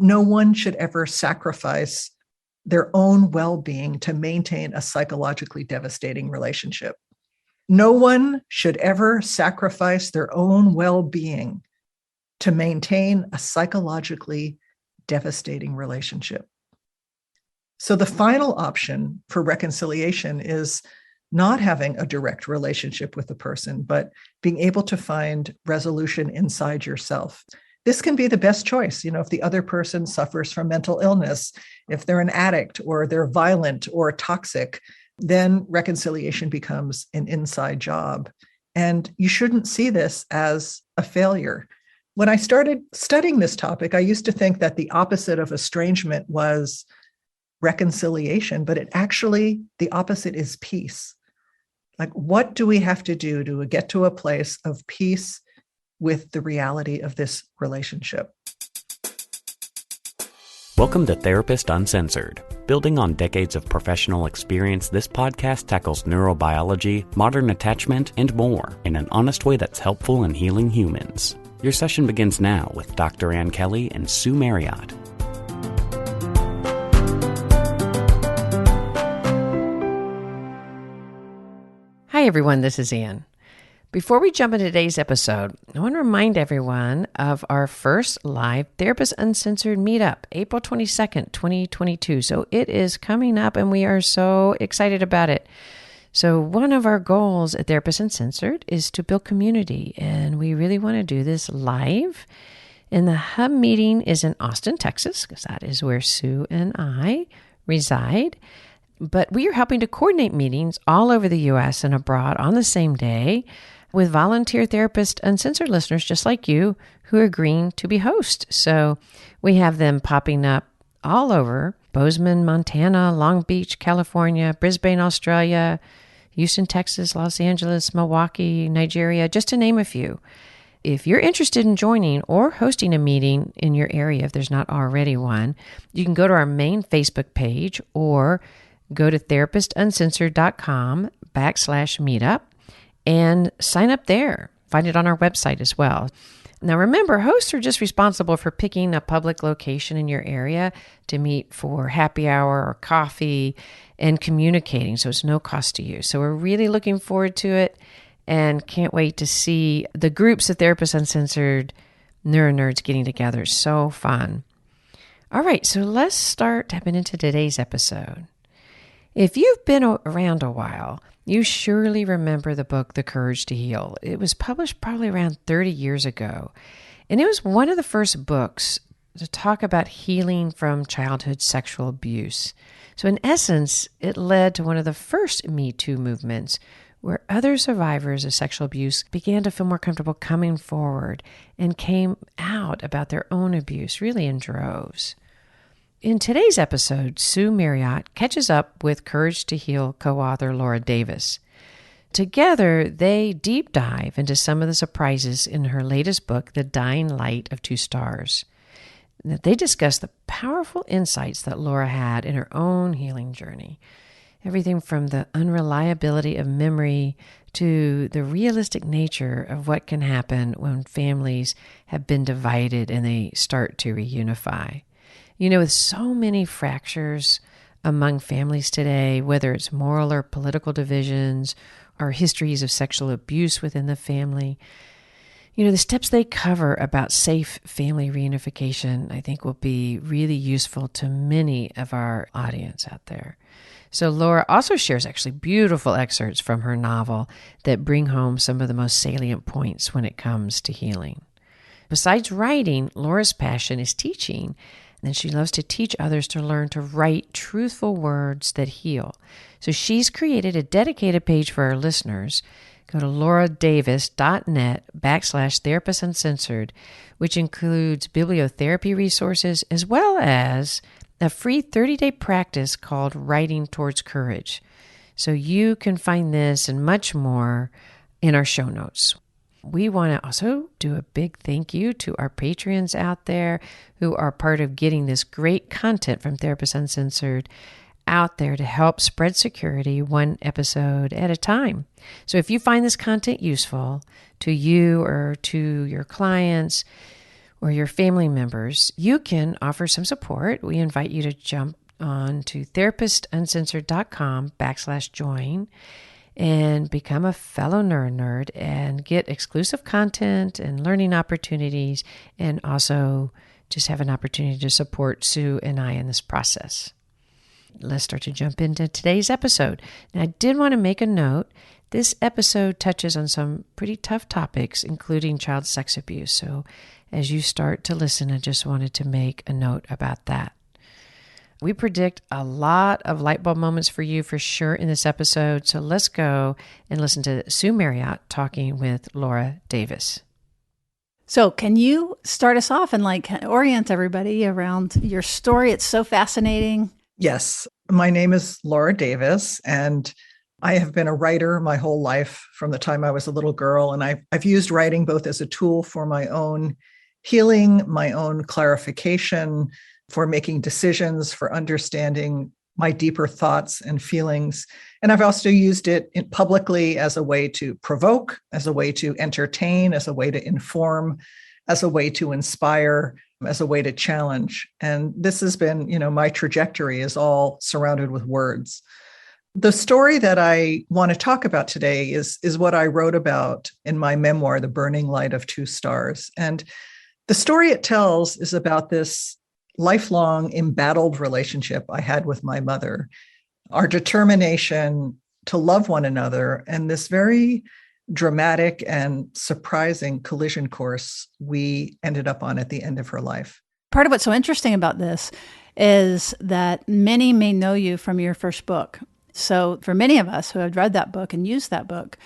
No one should ever sacrifice their own well-being to maintain a psychologically devastating relationship. No one should ever sacrifice their own well-being to maintain a psychologically devastating relationship. So the final option for reconciliation is not having a direct relationship with the person, but being able to find resolution inside yourself. This can be the best choice. If the other person suffers from mental illness, if they're an addict or they're violent or toxic, then reconciliation becomes an inside job. And you shouldn't see this as a failure. When I started studying this topic, I used to think that the opposite of estrangement was reconciliation, but the opposite is peace. Like, what do we have to do to get to a place of peace with the reality of this relationship? Welcome to Therapist Uncensored. Building on decades of professional experience, this podcast tackles neurobiology, modern attachment, and more in an honest way that's helpful in healing humans. Your session begins now with Dr. Ann Kelly and Sue Marriott. Hi, everyone. This is Ann. Before we jump into today's episode, I want to remind everyone of our first live Therapist Uncensored meetup, April 22nd, 2022. So it is coming up, and we are so excited about it. So one of our goals at Therapist Uncensored is to build community, and we really want to do this live. And the hub meeting is in Austin, Texas, because that is where Sue and I reside. But we are helping to coordinate meetings all over the U.S. and abroad on the same day with volunteer Therapist Uncensored listeners just like you who are agreeing to be hosts. So we have them popping up all over: Bozeman, Montana, Long Beach, California, Brisbane, Australia, Houston, Texas, Los Angeles, Milwaukee, Nigeria, just to name a few. If you're interested in joining or hosting a meeting in your area, if there's not already one, you can go to our main Facebook page or go to therapistuncensored.com/meetup and sign up there. Find it on our website as well. Now, remember, hosts are just responsible for picking a public location in your area to meet for happy hour or coffee and communicating, so it's no cost to you. So we're really looking forward to it and can't wait to see the groups of Therapists Uncensored Neuro Nerds getting together. So fun. All right, so let's start tapping into today's episode. If you've been around a while, you surely remember the book, The Courage to Heal. It was published probably around 30 years ago, and it was one of the first books to talk about healing from childhood sexual abuse. So in essence, it led to one of the first Me Too movements, where other survivors of sexual abuse began to feel more comfortable coming forward and came out about their own abuse, really in droves. In today's episode, Sue Marriott catches up with Courage to Heal co-author Laura Davis. Together, they deep dive into some of the surprises in her latest book, The Dying Light of Two Stars. They discuss the powerful insights that Laura had in her own healing journey. Everything from the unreliability of memory to the realistic nature of what can happen when families have been divided and they start to reunify. With so many fractures among families today, whether it's moral or political divisions or histories of sexual abuse within the family, the steps they cover about safe family reunification, I think, will be really useful to many of our audience out there. So Laura also shares actually beautiful excerpts from her novel that bring home some of the most salient points when it comes to healing. Besides writing, Laura's passion is teaching. And she loves to teach others to learn to write truthful words that heal. So she's created a dedicated page for our listeners. Go to lauradavis.net/Therapist Uncensored, which includes bibliotherapy resources as well as a free 30-day practice called Writing Towards Courage. So you can find this and much more in our show notes. We want to also do a big thank you to our Patreons out there who are part of getting this great content from Therapists Uncensored out there to help spread security one episode at a time. So if you find this content useful to you or to your clients, or your family members, you can offer some support. We invite you to jump on to therapistuncensored.com/join and become a fellow nerd and get exclusive content and learning opportunities, and also just have an opportunity to support Sue and I in this process. Let's start to jump into today's episode. Now, I did want to make a note. This episode touches on some pretty tough topics, including child sex abuse. So as you start to listen, I just wanted to make a note about that. We predict a lot of light bulb moments for you for sure in this episode. So let's go and listen to Sue Marriott talking with Laura Davis. So can you start us off and orient everybody around your story? It's so fascinating. Yes. My name is Laura Davis, and I have been a writer my whole life from the time I was a little girl. And I've used writing both as a tool for my own healing, my own clarification, for making decisions, for understanding my deeper thoughts and feelings. And I've also used it publicly as a way to provoke, as a way to entertain, as a way to inform, as a way to inspire, as a way to challenge. And this has been, my trajectory is all surrounded with words. The story that I want to talk about today is what I wrote about in my memoir, The Burning Light of Two Stars. And the story it tells is about this lifelong embattled relationship I had with my mother, our determination to love one another, and this very dramatic and surprising collision course we ended up on at the end of her life. Part of what's so interesting about this is that many may know you from your first book. So for many of us who have read that book and used that book,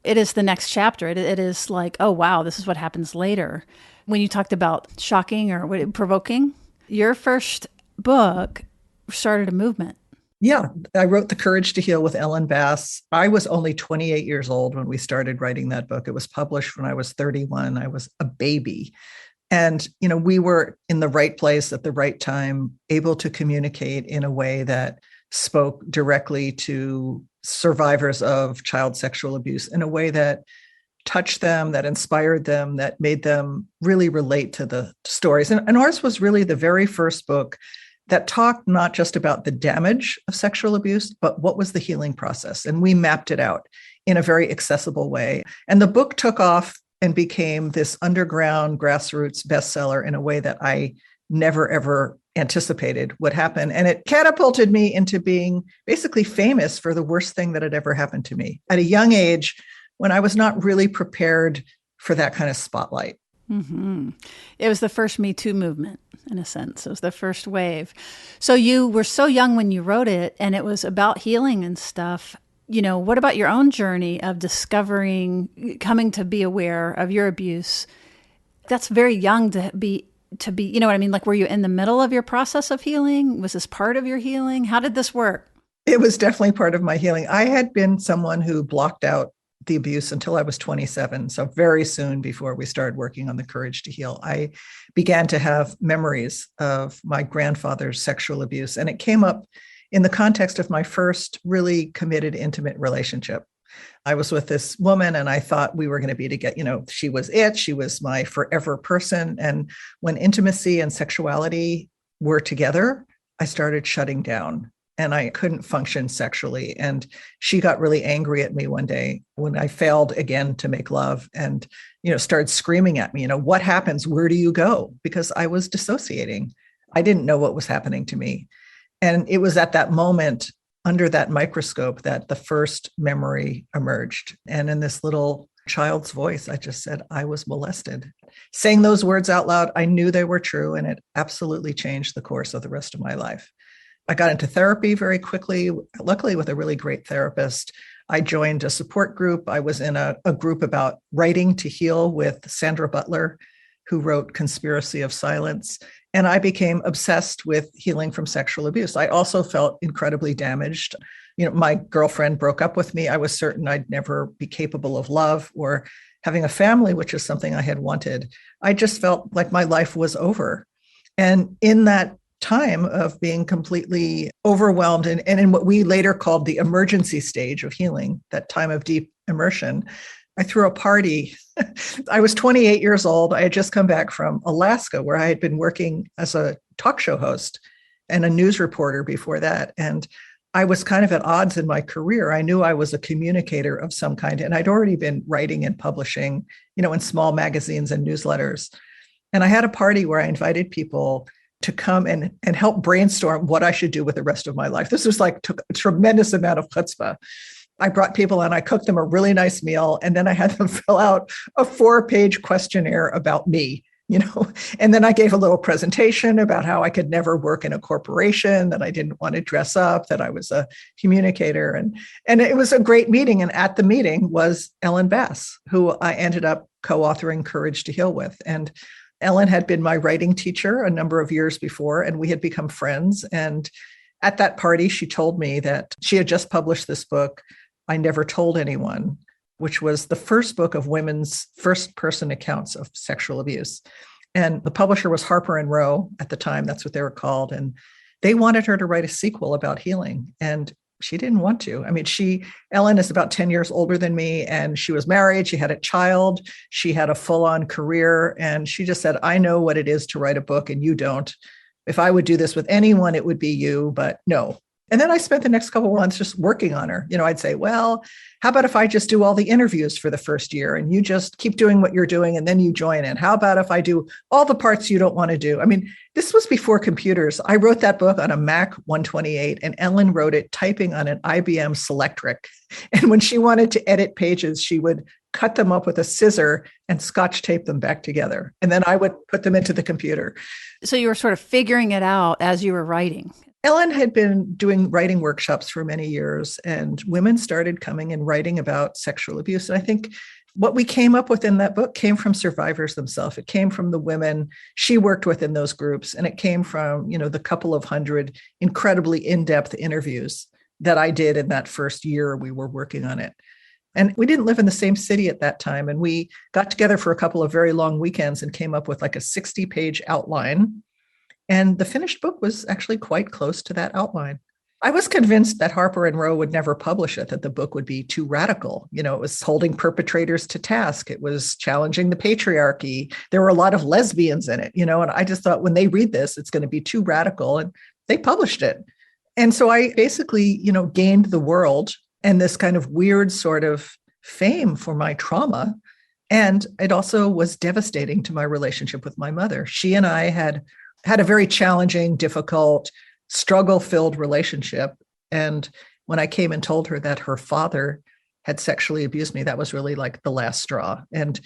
it is the next chapter. It is like, oh, wow, this is what happens later. When you talked about shocking or provoking, your first book started a movement. Yeah, I wrote The Courage to Heal with Ellen Bass. I was only 28 years old when we started writing that book. It was published when I was 31. I was a baby. And, we were in the right place at the right time, able to communicate in a way that spoke directly to survivors of child sexual abuse in a way that touched them, that inspired them, that made them really relate to the stories. And ours was really the very first book that talked not just about the damage of sexual abuse, but what was the healing process. And we mapped it out in a very accessible way. And the book took off and became this underground grassroots bestseller in a way that I never, ever anticipated would happen. And it catapulted me into being basically famous for the worst thing that had ever happened to me at a young age, when I was not really prepared for that kind of spotlight. Mm-hmm. It was the first Me Too movement, in a sense. It was the first wave. So you were so young when you wrote it, and it was about healing and stuff. What about your own journey of discovering, coming to be aware of your abuse? That's very young to be, you know what I mean? Were you in the middle of your process of healing? Was this part of your healing? How did this work? It was definitely part of my healing. I had been someone who blocked out the abuse until I was 27. So very soon before we started working on The Courage to Heal, I began to have memories of my grandfather's sexual abuse. And it came up in the context of my first really committed, intimate relationship. I was with this woman and I thought we were going to be together. She was it. She was my forever person. And when intimacy and sexuality were together, I started shutting down. And I couldn't function sexually. And she got really angry at me one day when I failed again to make love and, started screaming at me, what happens? Where do you go? Because I was dissociating. I didn't know what was happening to me. And it was at that moment, under that microscope, that the first memory emerged. And in this little child's voice, I just said, I was molested. Saying those words out loud, I knew they were true. And it absolutely changed the course of the rest of my life. I got into therapy very quickly, luckily with a really great therapist. I joined a support group. I was in a group about writing to heal with Sandra Butler, who wrote Conspiracy of Silence. And I became obsessed with healing from sexual abuse. I also felt incredibly damaged. My girlfriend broke up with me. I was certain I'd never be capable of love or having a family, which is something I had wanted. I just felt like my life was over. And in that time of being completely overwhelmed and in what we later called the emergency stage of healing, that time of deep immersion, I threw a party. I was 28 years old. I had just come back from Alaska, where I had been working as a talk show host and a news reporter before that. And I was kind of at odds in my career. I knew I was a communicator of some kind, and I'd already been writing and publishing, in small magazines and newsletters. And I had a party where I invited people to come and help brainstorm what I should do with the rest of my life. This was took a tremendous amount of chutzpah. I brought people and I cooked them a really nice meal. And then I had them fill out a 4-page questionnaire about me, and then I gave a little presentation about how I could never work in a corporation, that I didn't want to dress up, that I was a communicator. And it was a great meeting. And at the meeting was Ellen Bass, who I ended up co-authoring Courage to Heal with. And Ellen had been my writing teacher a number of years before, and we had become friends. And at that party, she told me that she had just published this book, I Never Told Anyone, which was the first book of women's first-person accounts of sexual abuse. And the publisher was Harper and Row at the time. That's what they were called. And they wanted her to write a sequel about healing. And she didn't want to. I mean, Ellen is about 10 years older than me, and she was married. She had a child. She had a full-on career. And she just said, I know what it is to write a book and you don't. If I would do this with anyone, it would be you, but no. And then I spent the next couple of months just working on her. I'd say, well, how about if I just do all the interviews for the first year and you just keep doing what you're doing and then you join in? How about if I do all the parts you don't want to do? I mean, this was before computers. I wrote that book on a Mac 128 and Ellen wrote it typing on an IBM Selectric. And when she wanted to edit pages, she would cut them up with a scissor and Scotch tape them back together. And then I would put them into the computer. So you were sort of figuring it out as you were writing. Ellen had been doing writing workshops for many years, and women started coming and writing about sexual abuse. And I think what we came up with in that book came from survivors themselves. It came from the women she worked with in those groups. And it came from, the couple of hundred incredibly in-depth interviews that I did in that first year we were working on it. And we didn't live in the same city at that time. And we got together for a couple of very long weekends and came up with a 60-page outline. And the finished book was actually quite close to that outline. I was convinced that Harper and Row would never publish it, that the book would be too radical. It was holding perpetrators to task. It was challenging the patriarchy. There were a lot of lesbians in it, and I just thought when they read this, it's going to be too radical. And they published it. And so I basically, gained the world and this kind of weird sort of fame for my trauma. And it also was devastating to my relationship with my mother. She and I had a very challenging, difficult, struggle-filled relationship. And when I came and told her that her father had sexually abused me, that was really the last straw. And,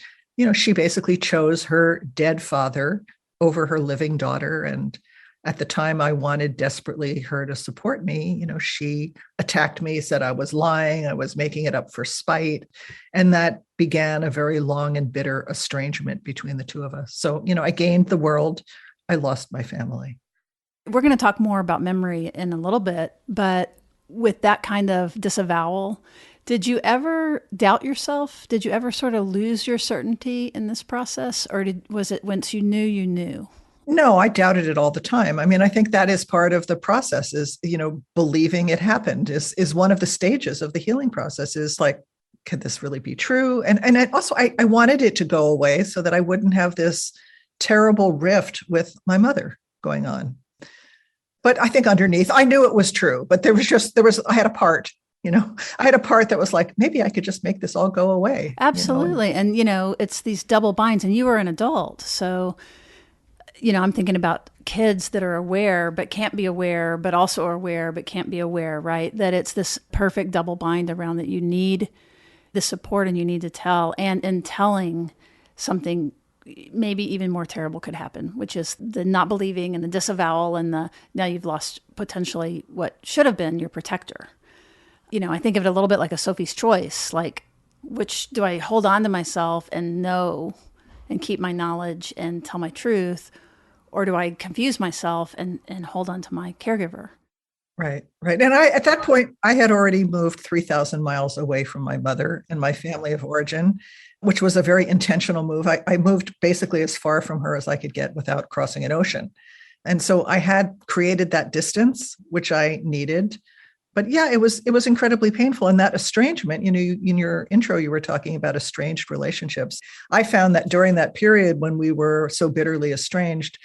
she basically chose her dead father over her living daughter. And at the time, I wanted desperately her to support me. She attacked me, said I was lying, I was making it up for spite. And that began a very long and bitter estrangement between the two of us. So, I gained the world. I lost my family. We're going to talk more about memory in a little bit, but with that kind of disavowal, did you ever doubt yourself? Did you ever sort of lose your certainty in this process? Or was it once you knew, you knew? No, I doubted it all the time. I mean, I think that is part of the process is, believing it happened is one of the stages of the healing process is could this really be true? And I wanted it to go away so that I wouldn't have this terrible rift with my mother going on. But I think underneath, I knew it was true, but I had a part, I had a part that was maybe I could just make this all go away. Absolutely. And, it's these double binds and you were an adult. So, I'm thinking about kids that are aware, but can't be aware, but also are aware, but can't be aware, right? That it's this perfect double bind around that you need the support and you need to tell. And in telling, something maybe even more terrible could happen, which is the not believing and the disavowal and now you've lost potentially what should have been your protector. I think of it a little bit like a Sophie's Choice, which do I hold on to myself and know and keep my knowledge and tell my truth, or do I confuse myself and hold on to my caregiver? Right. And at that point, I had already moved 3,000 miles away from my mother and my family of origin, which was a very intentional move. I moved basically as far from her as I could get without crossing an ocean. And so I had created that distance, which I needed. But yeah, it was incredibly painful. And that estrangement, in your intro, you were talking about estranged relationships. I found that during that period when we were so bitterly estranged,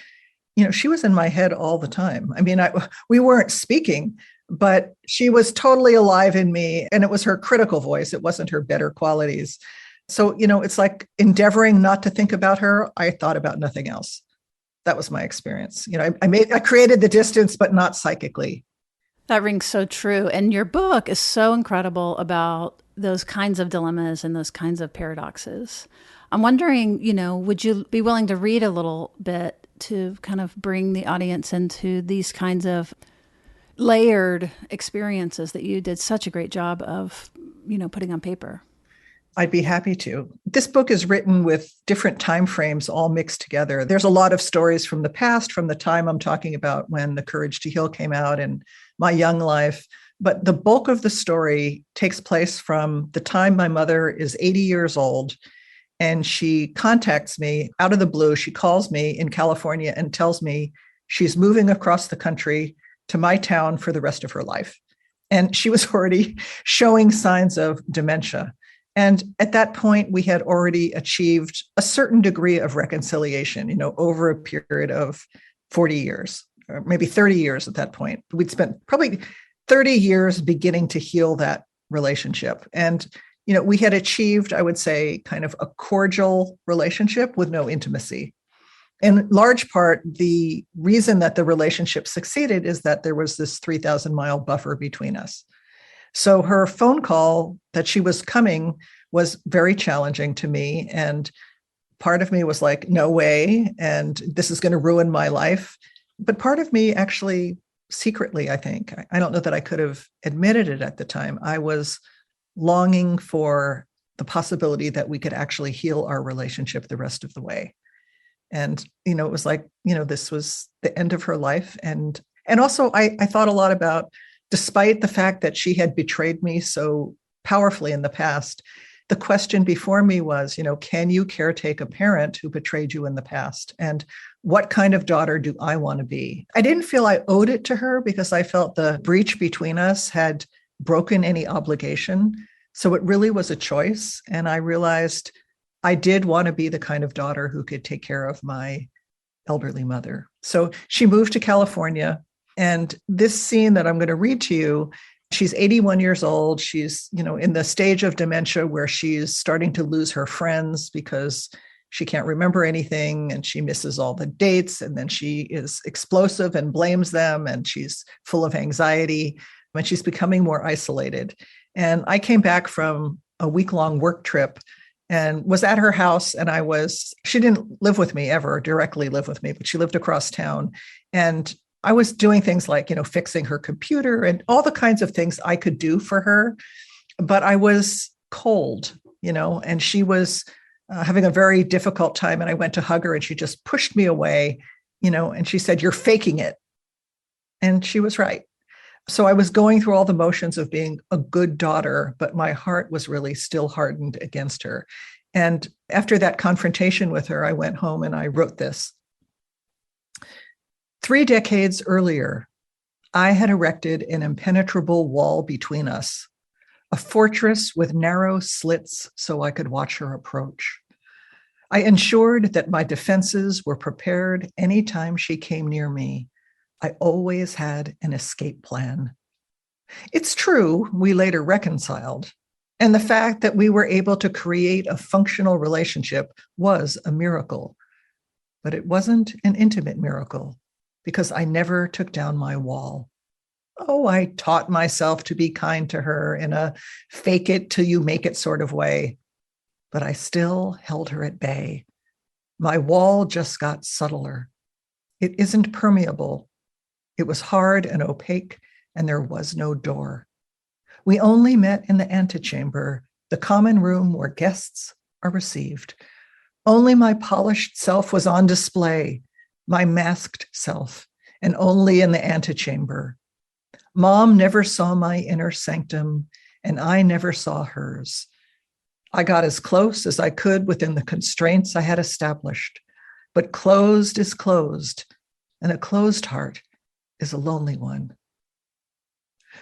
she was in my head all the time. I mean, we weren't speaking, but she was totally alive in me. And it was her critical voice. It wasn't her better qualities. So, it's like endeavoring not to think about her. I thought about nothing else. That was my experience. I created the distance, but not psychically. That rings so true. And your book is so incredible about those kinds of dilemmas and those kinds of paradoxes. I'm wondering, would you be willing to read a little bit to kind of bring the audience into these kinds of layered experiences that you did such a great job of, putting on paper? I'd be happy to. This book is written with different time frames all mixed together. There's a lot of stories from the past, from the time I'm talking about when The Courage to Heal came out and my young life. But the bulk of the story takes place from the time my mother is 80 years old and she contacts me out of the blue. She calls me in California and tells me she's moving across the country to my town for the rest of her life. And she was already showing signs of dementia. And at that point, we had already achieved a certain degree of reconciliation, over a period of 40 years, or maybe 30 years at that point. We'd spent probably 30 years beginning to heal that relationship. And, we had achieved, I would say, kind of a cordial relationship with no intimacy. In large part, the reason that the relationship succeeded is that there was this 3,000-mile buffer between us. So her phone call that she was coming was very challenging to me. And part of me was like, no way. And this is going to ruin my life. But part of me actually secretly, I think, I don't know that I could have admitted it at the time. I was longing for the possibility that we could actually heal our relationship the rest of the way. And, it was like, this was the end of her life. And also I thought a lot about, despite the fact that she had betrayed me so powerfully in the past, the question before me was, can you caretake a parent who betrayed you in the past? And what kind of daughter do I want to be? I didn't feel I owed it to her because I felt the breach between us had broken any obligation. So it really was a choice. And I realized I did want to be the kind of daughter who could take care of my elderly mother. So she moved to California. And this scene that I'm going to read to you, she's 81 years old. She's, in the stage of dementia where she's starting to lose her friends because she can't remember anything and she misses all the dates. And then she is explosive and blames them. And she's full of anxiety and she's becoming more isolated. And I came back from a week-long work trip and was at her house. And she didn't live with me ever, directly live with me, but she lived across town. And I was doing things like, fixing her computer and all the kinds of things I could do for her. But I was cold, and she was having a very difficult time. And I went to hug her and she just pushed me away, and she said, "You're faking it." And she was right. So I was going through all the motions of being a good daughter, but my heart was really still hardened against her. And after that confrontation with her, I went home and I wrote this. 3 decades earlier, I had erected an impenetrable wall between us, a fortress with narrow slits so I could watch her approach. I ensured that my defenses were prepared anytime she came near me. I always had an escape plan. It's true, we later reconciled, and the fact that we were able to create a functional relationship was a miracle. But it wasn't an intimate miracle, because I never took down my wall. Oh, I taught myself to be kind to her in a fake it till you make it sort of way, but I still held her at bay. My wall just got subtler. It isn't permeable. It was hard and opaque, and there was no door. We only met in the antechamber, the common room where guests are received. Only my polished self was on display, my masked self, and only in the antechamber. Mom never saw my inner sanctum, and I never saw hers. I got as close as I could within the constraints I had established, but closed is closed, and a closed heart is a lonely one.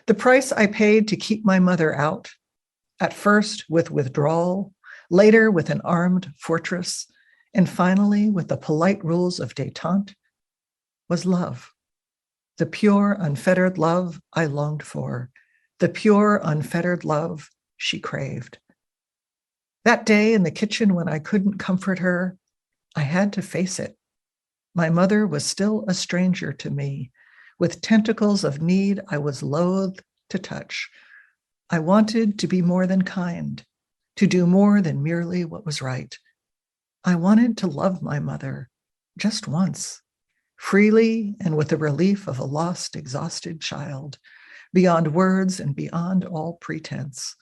The price I paid to keep my mother out, at first with withdrawal, later with an armed fortress, and finally with the polite rules of détente, was love. The pure, unfettered love I longed for, the pure, unfettered love she craved. That day in the kitchen when I couldn't comfort her, I had to face it. My mother was still a stranger to me, with tentacles of need I was loath to touch. I wanted to be more than kind, to do more than merely what was right. I wanted to love my mother just once, freely and with the relief of a lost, exhausted child, beyond words and beyond all pretense.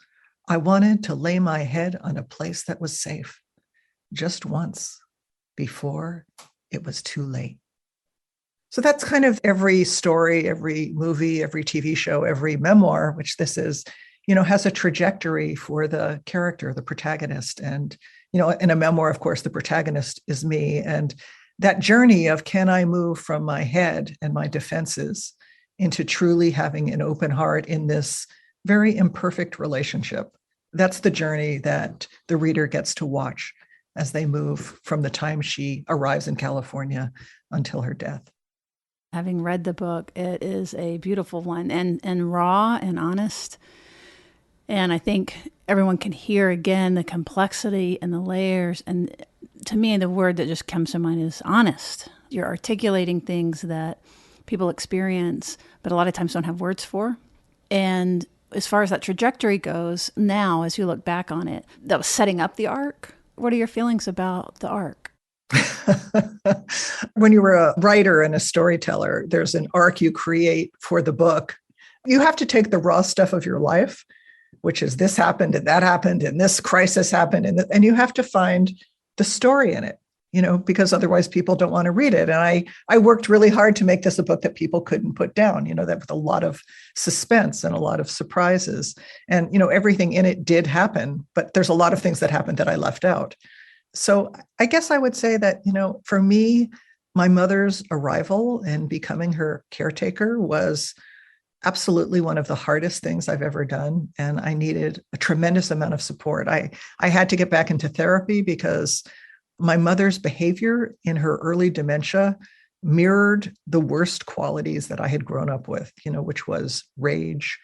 I wanted to lay my head on a place that was safe, just once, before it was too late. So that's kind of every story, every movie, every TV show, every memoir, which this is, has a trajectory for the character, the protagonist. And, in a memoir, of course, the protagonist is me. And that journey of, can I move from my head and my defenses into truly having an open heart in this very imperfect relationship? That's the journey that the reader gets to watch as they move from the time she arrives in California until her death. Having read the book, it is a beautiful one and raw and honest. And I think everyone can hear again the complexity and the layers. And to me, the word that just comes to mind is honest. You're articulating things that people experience, but a lot of times don't have words for. And as far as that trajectory goes, now, as you look back on it, that was setting up the arc. What are your feelings about the arc? When you were a writer and a storyteller, there's an arc you create for the book. You have to take the raw stuff of your life, which is this happened and that happened and this crisis happened, and you have to find the story in it, because otherwise people don't want to read it. And I worked really hard to make this a book that people couldn't put down, that with a lot of suspense and a lot of surprises. And, everything in it did happen, but there's a lot of things that happened that I left out. So I guess I would say that, for me, my mother's arrival and becoming her caretaker was absolutely one of the hardest things I've ever done. And I needed a tremendous amount of support. I had to get back into therapy because my mother's behavior in her early dementia mirrored the worst qualities that I had grown up with, which was rage,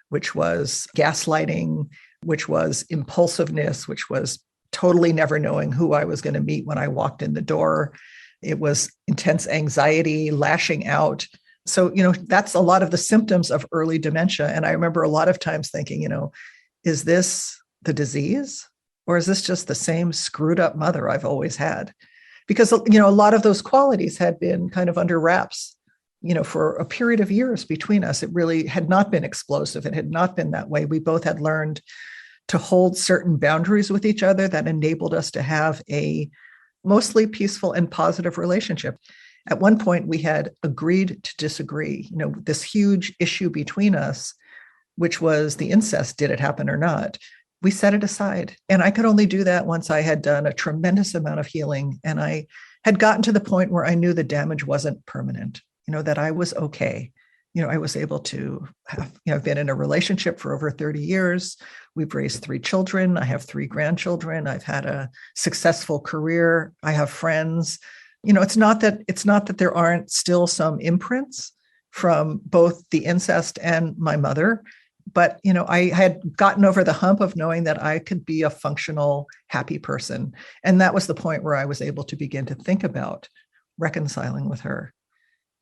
which was gaslighting, which was impulsiveness, which was totally never knowing who I was going to meet when I walked in the door. It was intense anxiety, lashing out. So, that's a lot of the symptoms of early dementia. And I remember a lot of times thinking, is this the disease? Or is this just the same screwed up mother I've always had? Because, a lot of those qualities had been kind of under wraps, for a period of years between us. It really had not been explosive. It had not been that way. We both had learned to hold certain boundaries with each other that enabled us to have a mostly peaceful and positive relationship. At one point, we had agreed to disagree, this huge issue between us, which was the incest, did it happen or not? We set it aside. And I could only do that once I had done a tremendous amount of healing. And I had gotten to the point where I knew the damage wasn't permanent, that I was okay. I was able to have, I've been in a relationship for over 30 years. We've raised 3 children. I have 3 grandchildren. I've had a successful career. I have friends. It's not that there aren't still some imprints from both the incest and my mother, but, I had gotten over the hump of knowing that I could be a functional, happy person. And that was the point where I was able to begin to think about reconciling with her.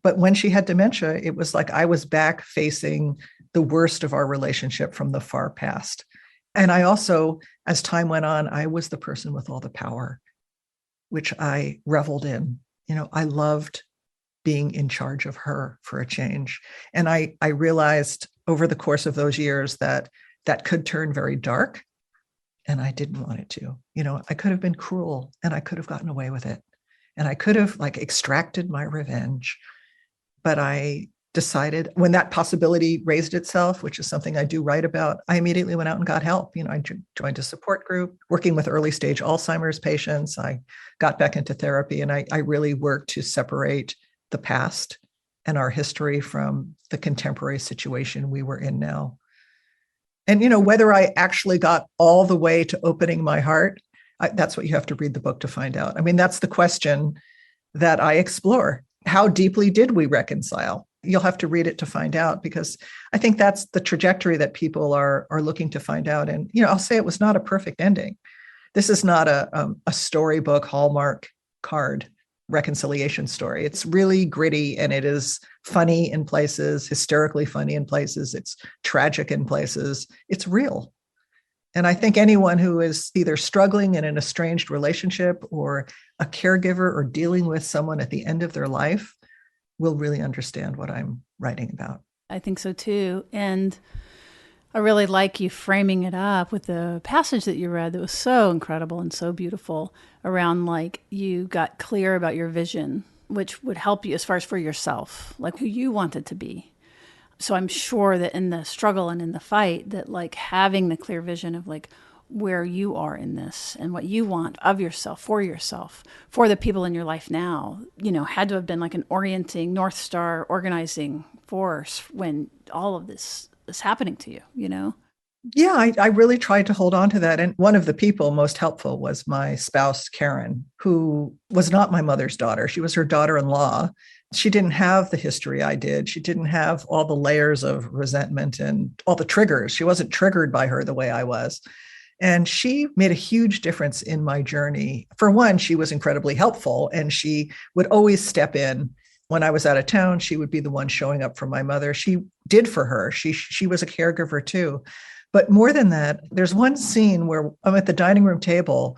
But when she had dementia, it was like I was back facing the worst of our relationship from the far past. And I also, as time went on, I was the person with all the power, which I reveled in. I loved being in charge of her for a change. And I realized over the course of those years that could turn very dark, and I didn't want it to. I could have been cruel and I could have gotten away with it. And I could have extracted my revenge. But I decided when that possibility raised itself, which is something I do write about, I immediately went out and got help. I joined a support group working with early stage Alzheimer's patients. I got back into therapy and I really worked to separate the past and our history from the contemporary situation we were in now. And, you know, whether I actually got all the way to opening my heart, that's what you have to read the book to find out. I mean, that's the question that I explore. How deeply did we reconcile? You'll have to read it to find out, because I think that's the trajectory that people are looking to find out. And, you know, I'll say it was not a perfect ending. This is not a storybook Hallmark card reconciliation story. It's really gritty, and it is funny in places, hysterically funny in places. It's tragic in places. It's real. And I think anyone who is either struggling in an estranged relationship or a caregiver or dealing with someone at the end of their life will really understand what I'm writing about. I think so too. And I really like you framing it up with the passage that you read that was so incredible and so beautiful around, like, you got clear about your vision, which would help you as far as for yourself, like who you wanted to be. So I'm sure that in the struggle and in the fight, that like having the clear vision of like where you are in this and what you want of yourself, for the people in your life now, you know, had to have been like an orienting North Star organizing force when all of this is happening to you, you know? Yeah, I really tried to hold on to that. And one of the people most helpful was my spouse, Karen, who was not my mother's daughter. She was her daughter-in-law. She didn't have the history I did. She didn't have all the layers of resentment and all the triggers. She wasn't triggered by her the way I was. And she made a huge difference in my journey. For one, she was incredibly helpful, and she would always step in. When I was out of town, she would be the one showing up for my mother. She did for her. She was a caregiver too. But more than that, there's one scene where I'm at the dining room table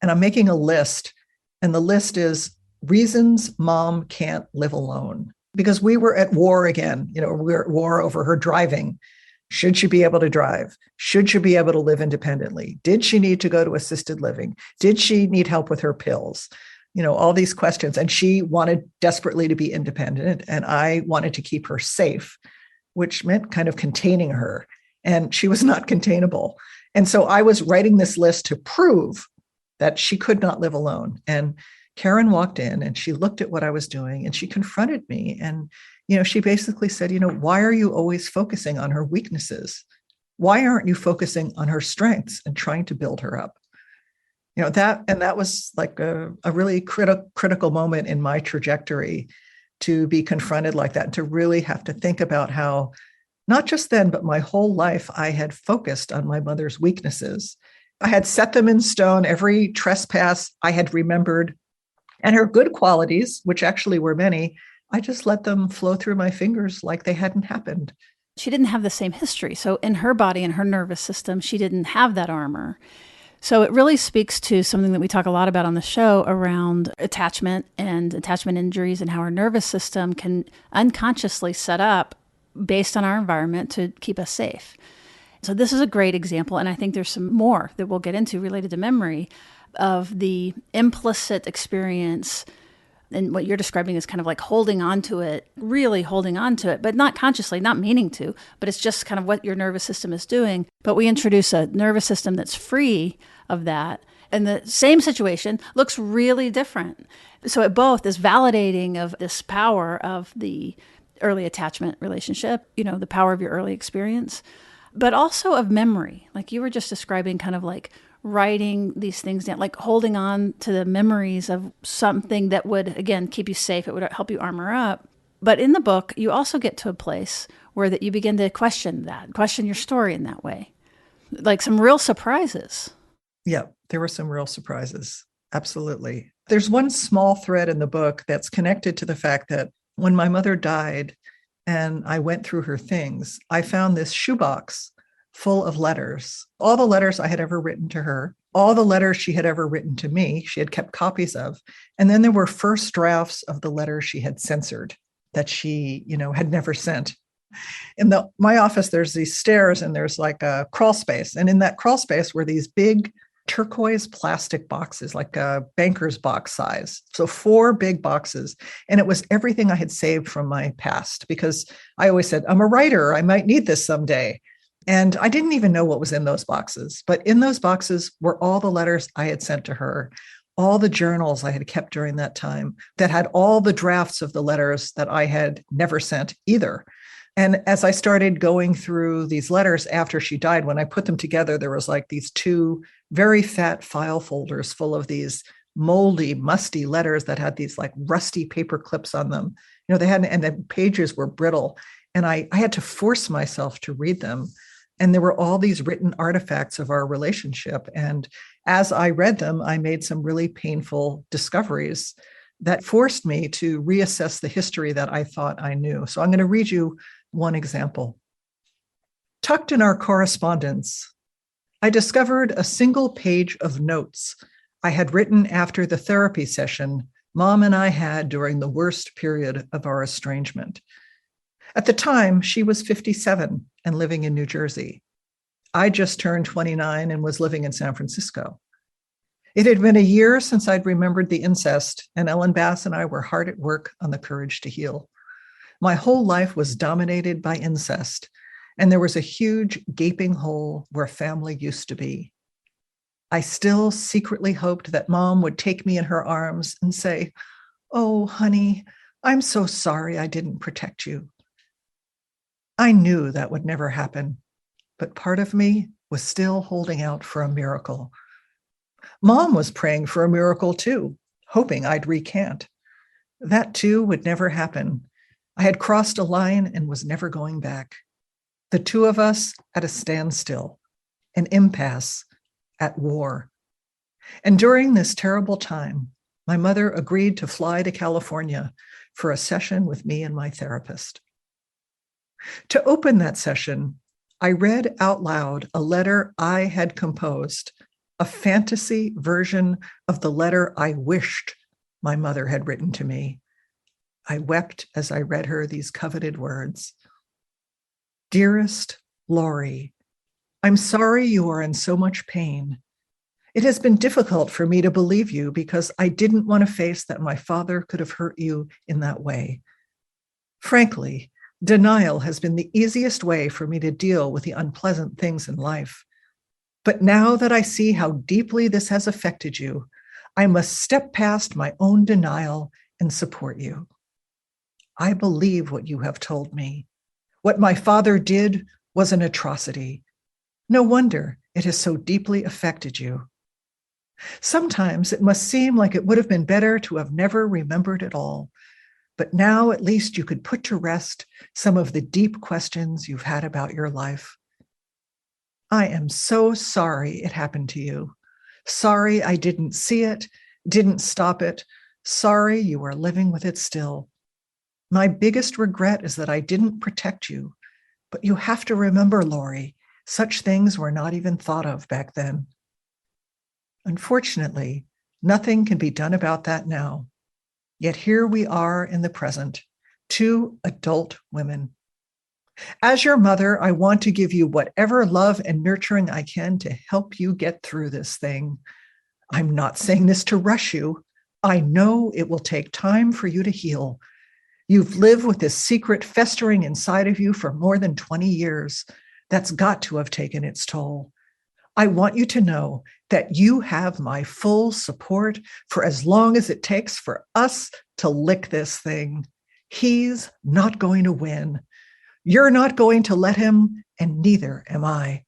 and I'm making a list. And the list is reasons Mom can't live alone. Because we were at war again. You know, we were at war over her driving. Should she be able to drive? Should she be able to live independently? Did she need to go to assisted living? Did she need help with her pills? You know, all these questions. And she wanted desperately to be independent. And I wanted to keep her safe, which meant kind of containing her. And she was not containable. And so I was writing this list to prove that she could not live alone. And Karen walked in and she looked at what I was doing and she confronted me. And, you know, she basically said, you know, why are you always focusing on her weaknesses? Why aren't you focusing on her strengths and trying to build her up? You know, that was like a really critical moment in my trajectory, to be confronted like that, and to really have to think about how, not just then, but my whole life, I had focused on my mother's weaknesses. I had set them in stone. Every trespass I had remembered, and her good qualities, which actually were many, I just let them flow through my fingers like they hadn't happened. She didn't have the same history. So in her body and her nervous system, she didn't have that armor. So it really speaks to something that we talk a lot about on the show around attachment and attachment injuries, and how our nervous system can unconsciously set up based on our environment to keep us safe. So this is a great example. And I think there's some more that we'll get into related to memory, of the implicit experience. And what you're describing is kind of like holding on to it, really holding on to it, but not consciously, not meaning to, but it's just kind of what your nervous system is doing. But we introduce a nervous system that's free of that. And the same situation looks really different. So it both is validating of this power of the early attachment relationship, you know, the power of your early experience, but also of memory. Like you were just describing, kind of like writing these things down, like holding on to the memories of something that would, again, keep you safe. It would help you armor up. But in the book, you also get to a place where that you begin to question your story in that way. Like some real surprises. Yeah, there were some real surprises. Absolutely. There's one small thread in the book that's connected to the fact that when my mother died and I went through her things, I found this shoebox full of letters, all the letters I had ever written to her, all the letters she had ever written to me, she had kept copies of. And then there were first drafts of the letters she had censored that she, you know, had never sent. In my office, there's these stairs and there's like a crawl space. And in that crawl space were these big turquoise plastic boxes, like a banker's box size. So 4 big boxes. And it was everything I had saved from my past, because I always said, I'm a writer. I might need this someday. And I didn't even know what was in those boxes. But in those boxes were all the letters I had sent to her, all the journals I had kept during that time that had all the drafts of the letters that I had never sent either. And as I started going through these letters after she died, when I put them together, there was like these two very fat file folders full of these moldy, musty letters that had these like rusty paper clips on them. They had, and the pages were brittle. And I had to force myself to read them. And there were all these written artifacts of our relationship. And as I read them, I made some really painful discoveries that forced me to reassess the history that I thought I knew. So I'm going to read you one example. Tucked in our correspondence, I discovered a single page of notes I had written after the therapy session Mom and I had during the worst period of our estrangement. At the time, she was 57 and living in New Jersey. I just turned 29 and was living in San Francisco. It had been a year since I'd remembered the incest, and Ellen Bass and I were hard at work on the courage to heal. My whole life was dominated by incest, and there was a huge gaping hole where family used to be. I still secretly hoped that Mom would take me in her arms and say, "Oh, honey, I'm so sorry I didn't protect you." I knew that would never happen, but part of me was still holding out for a miracle. Mom was praying for a miracle too, hoping I'd recant. That too would never happen. I had crossed a line and was never going back. The two of us at a standstill, an impasse, at war. And during this terrible time, my mother agreed to fly to California for a session with me and my therapist. To open that session, I read out loud a letter I had composed, a fantasy version of the letter I wished my mother had written to me. I wept as I read her these coveted words. Dearest Laurie, I'm sorry you are in so much pain. It has been difficult for me to believe you because I didn't want to face that my father could have hurt you in that way. Frankly, denial has been the easiest way for me to deal with the unpleasant things in life. But now that I see how deeply this has affected you, I must step past my own denial and support you. I believe what you have told me. What my father did was an atrocity. No wonder it has so deeply affected you. Sometimes it must seem like it would have been better to have never remembered it all. But now at least you could put to rest some of the deep questions you've had about your life. I am so sorry it happened to you. Sorry I didn't see it, didn't stop it. Sorry you are living with it still. My biggest regret is that I didn't protect you. But you have to remember, Laurie, such things were not even thought of back then. Unfortunately, nothing can be done about that now. Yet here we are in the present, two adult women. As your mother, I want to give you whatever love and nurturing I can to help you get through this thing. I'm not saying this to rush you. I know it will take time for you to heal. You've lived with this secret festering inside of you for more than 20 years. That's got to have taken its toll. I want you to know that you have my full support for as long as it takes for us to lick this thing. He's not going to win. You're not going to let him, and neither am I.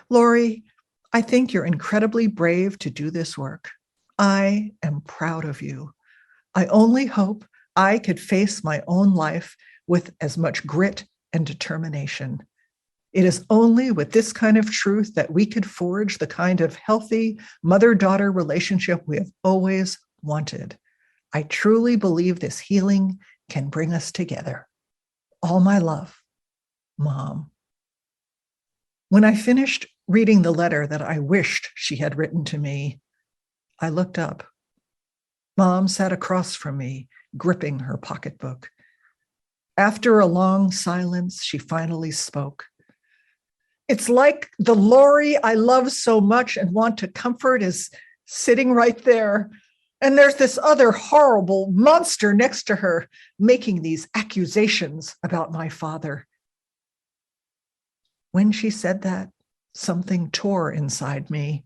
Laurie, I think you're incredibly brave to do this work. I am proud of you. I only hope I could face my own life with as much grit and determination. It is only with this kind of truth that we could forge the kind of healthy mother-daughter relationship we have always wanted. I truly believe this healing can bring us together. All my love, Mom. When I finished reading the letter that I wished she had written to me, I looked up. Mom sat across from me, gripping her pocketbook. After a long silence, she finally spoke. It's like the Laurie I love so much and want to comfort is sitting right there. And there's this other horrible monster next to her making these accusations about my father. When she said that, something tore inside me.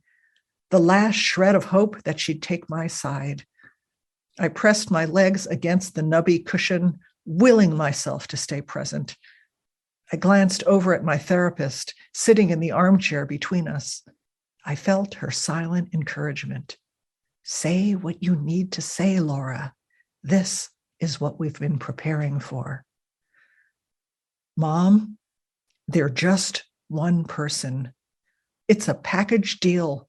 the last shred of hope that she'd take my side. I pressed my legs against the nubby cushion, willing myself to stay present. I glanced over at my therapist, sitting in the armchair between us. I felt her silent encouragement. Say what you need to say, Laura. This is what we've been preparing for. Mom, they're just one person. It's a package deal.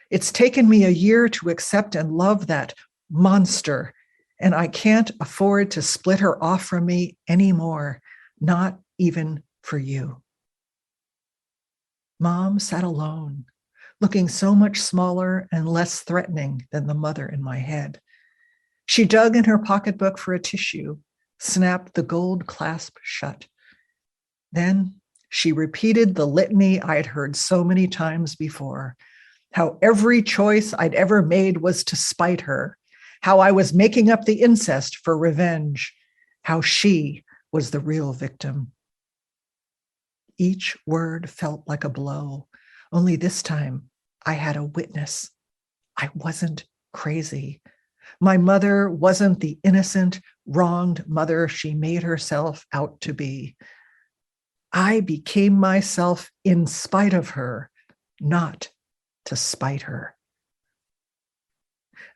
It's taken me a year to accept and love that monster, and I can't afford to split her off from me anymore, not even for you. Mom sat alone, looking so much smaller and less threatening than the mother in my head. She dug in her pocketbook for a tissue, snapped the gold clasp shut. Then she repeated the litany I'd heard so many times before, how every choice I'd ever made was to spite her, how I was making up the incest for revenge, how she was the real victim. Each word felt like a blow, only this time I had a witness. I wasn't crazy. My mother wasn't the innocent, wronged mother she made herself out to be. I became myself in spite of her, not to spite her.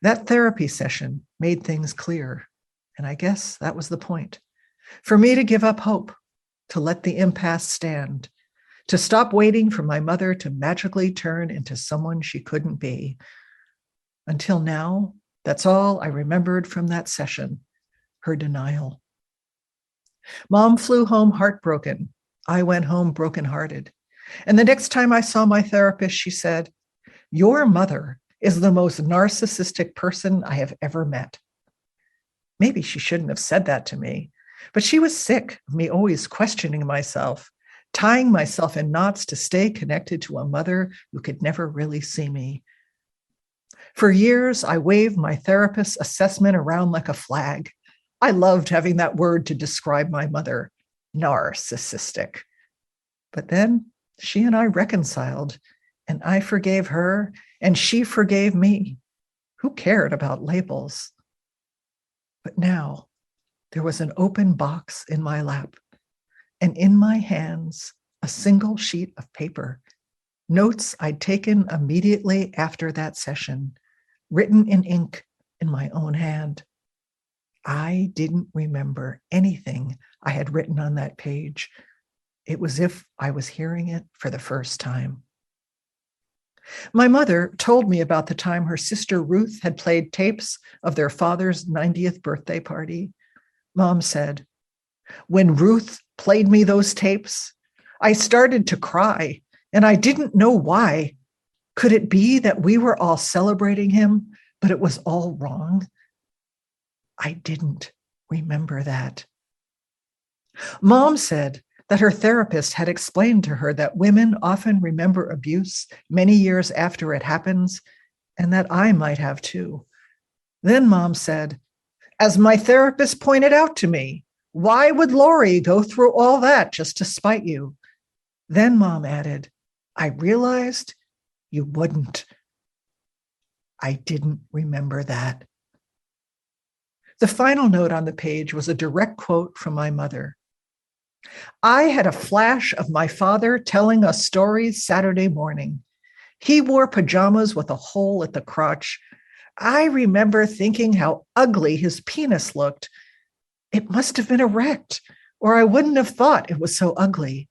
That therapy session made things clear, and I guess that was the point. For me to give up hope, to let the impasse stand, to stop waiting for my mother to magically turn into someone she couldn't be. Until now, that's all I remembered from that session, her denial. Mom flew home heartbroken. I went home brokenhearted. And the next time I saw my therapist, she said, "Your mother is the most narcissistic person I have ever met." Maybe she shouldn't have said that to me, but she was sick of me always questioning myself, tying myself in knots to stay connected to a mother who could never really see me. For years, I waved my therapist's assessment around like a flag. I loved having that word to describe my mother, narcissistic. But then she and I reconciled, and I forgave her, and she forgave me. Who cared about labels? But now there was an open box in my lap, and in my hands, a single sheet of paper, notes I'd taken immediately after that session, written in ink in my own hand. I didn't remember anything I had written on that page. It was as if I was hearing it for the first time. My mother told me about the time her sister Ruth had played tapes of their father's 90th birthday party. Mom said, "When Ruth played me those tapes, I started to cry, and I didn't know why. Could it be that we were all celebrating him, but it was all wrong?" I didn't remember that. Mom said that her therapist had explained to her that women often remember abuse many years after it happens, and that I might have too. Then Mom said, "As my therapist pointed out to me, why would Lori go through all that just to spite you?" Then Mom added, "I realized you wouldn't." I didn't remember that. The final note on the page was a direct quote from my mother. "I had a flash of my father telling us stories Saturday morning. He wore pajamas with a hole at the crotch. I remember thinking how ugly his penis looked. It must have been erect, or I wouldn't have thought it was so ugly."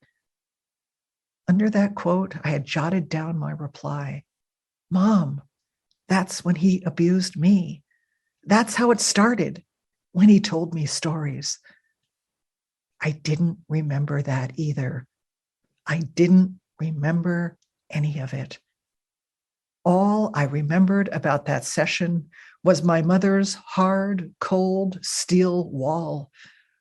Under that quote, I had jotted down my reply. "Mom, that's when he abused me. That's how it started, when he told me stories." I didn't remember that either. I didn't remember any of it. All I remembered about that session was my mother's hard, cold steel wall,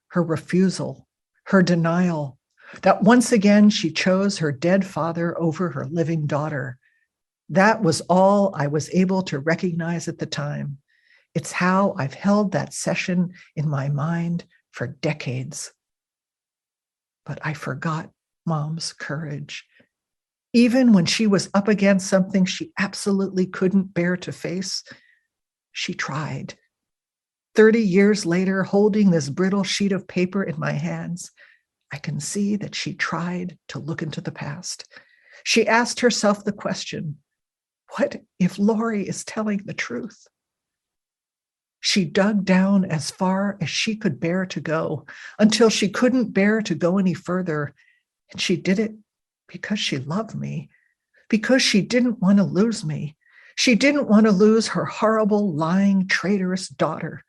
her refusal, her denial, that once again she chose her dead father over her living daughter. That was all I was able to recognize at the time. It's how I've held that session in my mind for decades. But I forgot Mom's courage. Even when she was up against something she absolutely couldn't bear to face, she tried. 30 years later, holding this brittle sheet of paper in my hands, I can see that she tried to look into the past. She asked herself the question, what if Lori is telling the truth? She dug down as far as she could bear to go until she couldn't bear to go any further. And she did it because she loved me, because she didn't want to lose me. She didn't want to lose her horrible, lying, traitorous daughter.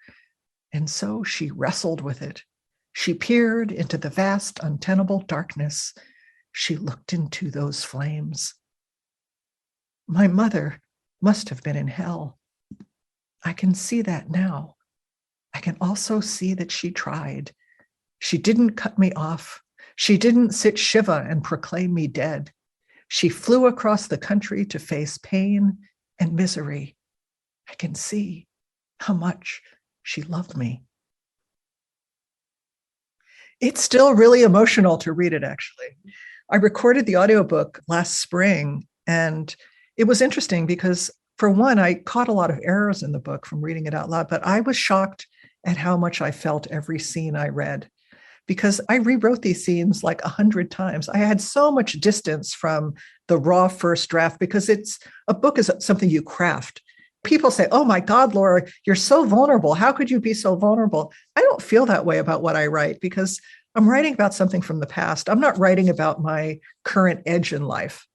And so she wrestled with it. She peered into the vast, untenable darkness. She looked into those flames. My mother must have been in hell. I can see that now. I can also see that she tried. She didn't cut me off. She didn't sit Shiva and proclaim me dead. She flew across the country to face pain and misery. I can see how much she loved me. It's still really emotional to read it, actually. I recorded the audiobook last spring, and it was interesting because, for one, I caught a lot of errors in the book from reading it out loud, but I was shocked at how much I felt every scene I read, because I rewrote these scenes like 100 times. I had so much distance from the raw first draft because a book is something you craft. People say, oh my God, Laura, you're so vulnerable. How could you be so vulnerable? I don't feel that way about what I write because I'm writing about something from the past. I'm not writing about my current edge in life.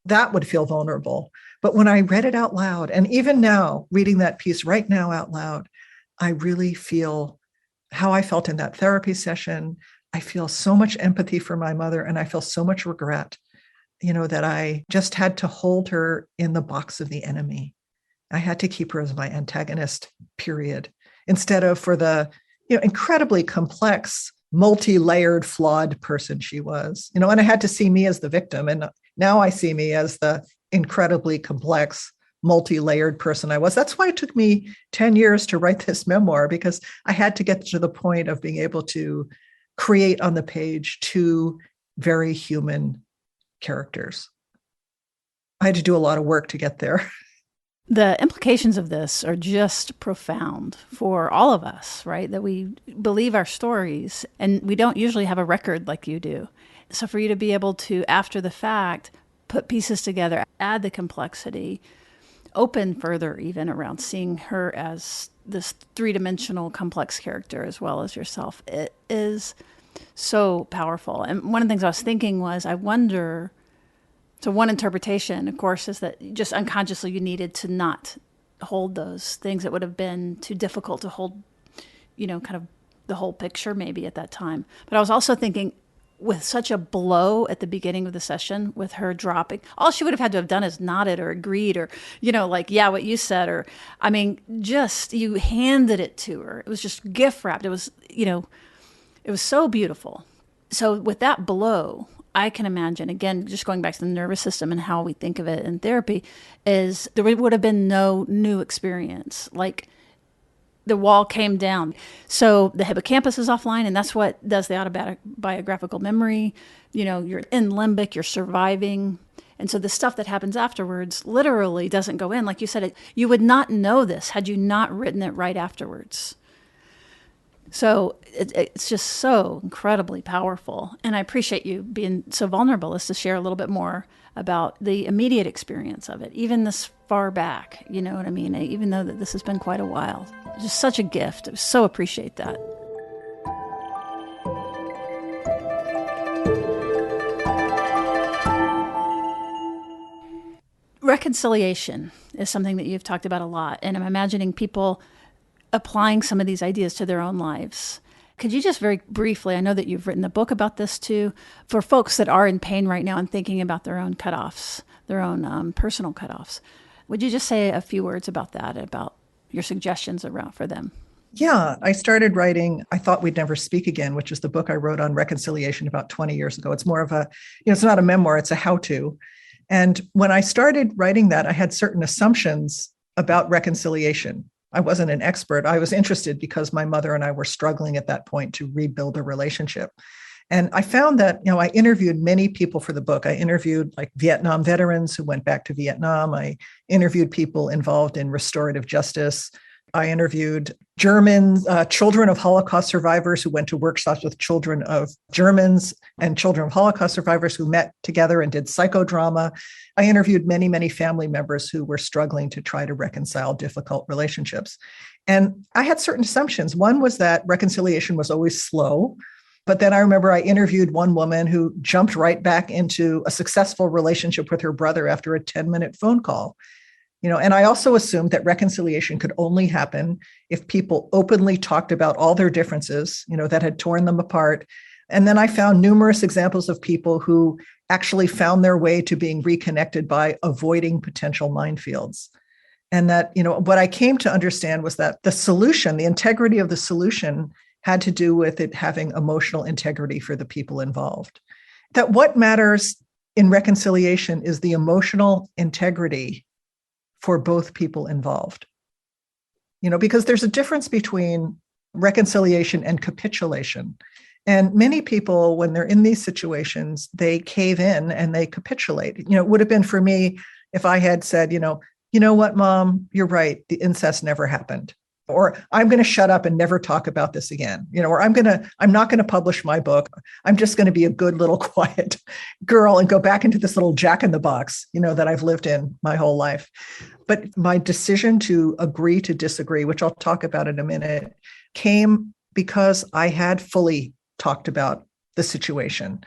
That would feel vulnerable. But when I read it out loud, and even now, reading that piece right now out loud, I really feel how I felt in that therapy session. I feel so much empathy for my mother, and I feel so much regret, that I just had to hold her in the box of the enemy. I had to keep her as my antagonist, period, instead of for the, incredibly complex, multi-layered, flawed person she was, and I had to see me as the victim. And now I see me as the incredibly complex, multi-layered person I was. That's why it took me 10 years to write this memoir, because I had to get to the point of being able to create on the page two very human characters. I had to do a lot of work to get there. The implications of this are just profound for all of us, right? That we believe our stories, and we don't usually have a record like you do. So for you to be able to, after the fact, put pieces together, add the complexity, open further even around seeing her as this three-dimensional complex character as well as yourself, it is so powerful. And one of the things I was thinking was, I wonder, so one interpretation, of course, is that just unconsciously you needed to not hold those things that would have been too difficult to hold, kind of the whole picture maybe at that time. But I was also thinking, with such a blow at the beginning of the session, with her dropping, all she would have had to have done is nodded or agreed or, yeah, what you said, or, just you handed it to her. It was just gift wrapped. It was, it was so beautiful. So with that blow, I can imagine, again, just going back to the nervous system and how we think of it in therapy, is there would have been no new experience. Like, the wall came down. So the hippocampus is offline, and that's what does the autobiographical memory. You're in limbic, you're surviving. And so the stuff that happens afterwards literally doesn't go in. Like you said, you would not know this had you not written it right afterwards. So it's just so incredibly powerful. And I appreciate you being so vulnerable as to share a little bit more about the immediate experience of it, even this far back, you know what I mean? Even though that this has been quite a while. Just such a gift. I so appreciate that. Reconciliation is something that you've talked about a lot. And I'm imagining people applying some of these ideas to their own lives. Could you just very briefly, I know that you've written a book about this too, for folks that are in pain right now and thinking about their own cutoffs, their own personal cutoffs. Would you just say a few words about that, about your suggestions around for them? Yeah, I started writing I Thought We'd Never Speak Again, which is the book I wrote on reconciliation about 20 years ago. It's more of a, it's not a memoir, it's a how-to. And when I started writing that, I had certain assumptions about reconciliation. I wasn't an expert. I was interested because my mother and I were struggling at that point to rebuild a relationship. And I found that, I interviewed many people for the book. I interviewed like Vietnam veterans who went back to Vietnam. I interviewed people involved in restorative justice. I interviewed Germans, children of Holocaust survivors who went to workshops with children of Germans and children of Holocaust survivors who met together and did psychodrama. I interviewed many, many family members who were struggling to try to reconcile difficult relationships. And I had certain assumptions. One was that reconciliation was always slow. But then I remember I interviewed one woman who jumped right back into a successful relationship with her brother after a 10-minute phone call. And I also assumed that reconciliation could only happen if people openly talked about all their differences, that had torn them apart. And then I found numerous examples of people who actually found their way to being reconnected by avoiding potential minefields. And that, what I came to understand was that the solution, the integrity of the solution, had to do with it having emotional integrity for the people involved. That what matters in reconciliation is the emotional integrity for both people involved. Because there's a difference between reconciliation and capitulation. And many people, when they're in these situations, they cave in and they capitulate. It would have been for me if I had said, you know what, Mom, you're right. The incest never happened. Or I'm going to shut up and never talk about this again, or I'm not going to publish my book. I'm just going to be a good little quiet girl and go back into this little jack in the box, that I've lived in my whole life. But my decision to agree to disagree, which I'll talk about in a minute, came because I had fully talked about the situation.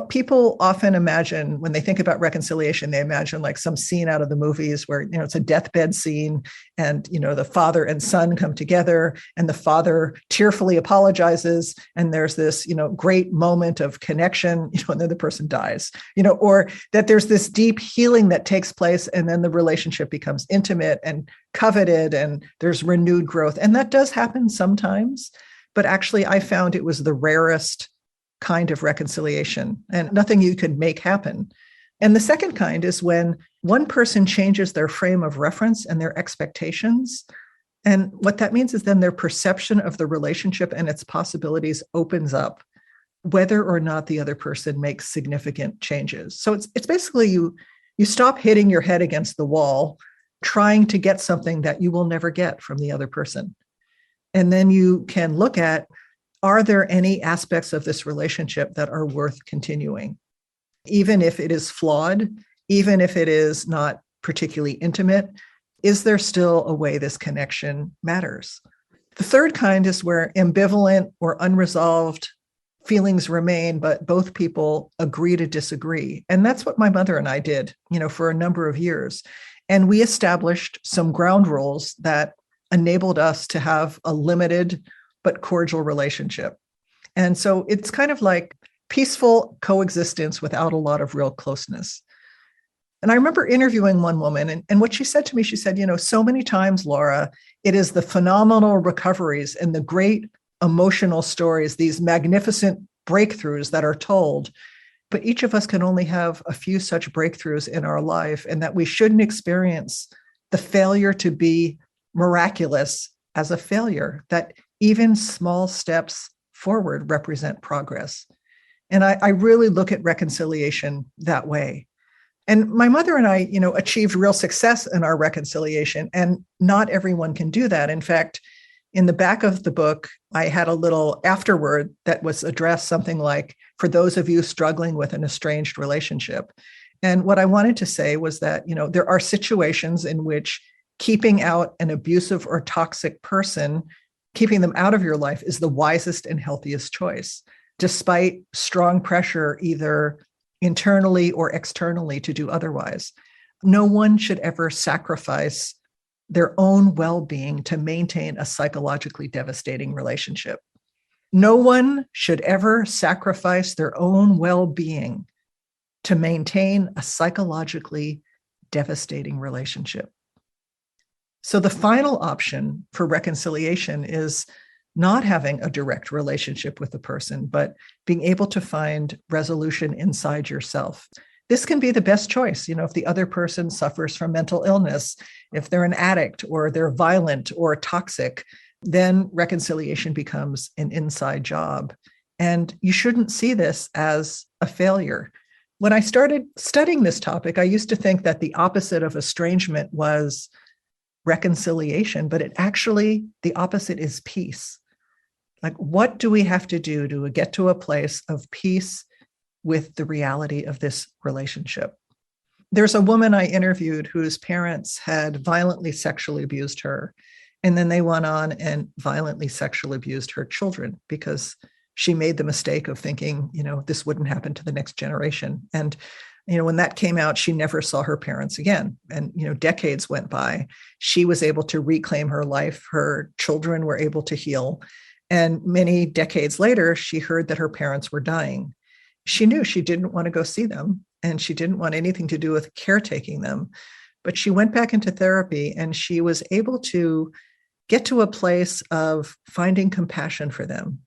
People often imagine when they think about reconciliation, they imagine like some scene out of the movies where, it's a deathbed scene and, the father and son come together and the father tearfully apologizes. And there's this, great moment of connection, and then the person dies, or that there's this deep healing that takes place. And then the relationship becomes intimate and coveted and there's renewed growth. And that does happen sometimes. But actually, I found it was the rarest kind of reconciliation and nothing you could make happen. And the second kind is when one person changes their frame of reference and their expectations. And what that means is then their perception of the relationship and its possibilities opens up, whether or not the other person makes significant changes. So it's basically you stop hitting your head against the wall, trying to get something that you will never get from the other person. And then you can look at, are there any aspects of this relationship that are worth continuing? Even if it is flawed, even if it is not particularly intimate, is there still a way this connection matters? The third kind is where ambivalent or unresolved feelings remain, but both people agree to disagree. And that's what my mother and I did, for a number of years. And we established some ground rules that enabled us to have a limited but cordial relationship. And so it's kind of like peaceful coexistence without a lot of real closeness. And I remember interviewing one woman, and what she said to me, she said, so many times, Laura, it is the phenomenal recoveries and the great emotional stories, these magnificent breakthroughs that are told. But each of us can only have a few such breakthroughs in our life, and that we shouldn't experience the failure to be miraculous as a failure, that even small steps forward represent progress. And I really look at reconciliation that way. And my mother and I, achieved real success in our reconciliation, and not everyone can do that. In fact, in the back of the book, I had a little afterword that was addressed something like, for those of you struggling with an estranged relationship. And what I wanted to say was that, there are situations in which keeping out an abusive or toxic person, keeping them out of your life, is the wisest and healthiest choice, despite strong pressure, either internally or externally, to do otherwise. No one should ever sacrifice their own well-being to maintain a psychologically devastating relationship. No one should ever sacrifice their own well-being to maintain a psychologically devastating relationship. So the final option for reconciliation is not having a direct relationship with the person, but being able to find resolution inside yourself. This can be the best choice. If the other person suffers from mental illness, if they're an addict or they're violent or toxic, then reconciliation becomes an inside job. And you shouldn't see this as a failure. When I started studying this topic, I used to think that the opposite of estrangement was reconciliation, but the opposite is peace. Like, what do we have to do to get to a place of peace with the reality of this relationship? There's a woman I interviewed whose parents had violently sexually abused her. And then they went on and violently sexually abused her children because she made the mistake of thinking, this wouldn't happen to the next generation. And, when that came out, she never saw her parents again. And, decades went by. She was able to reclaim her life. Her children were able to heal. And many decades later, she heard that her parents were dying. She knew she didn't want to go see them, and she didn't want anything to do with caretaking them. But she went back into therapy, and she was able to get to a place of finding compassion for them,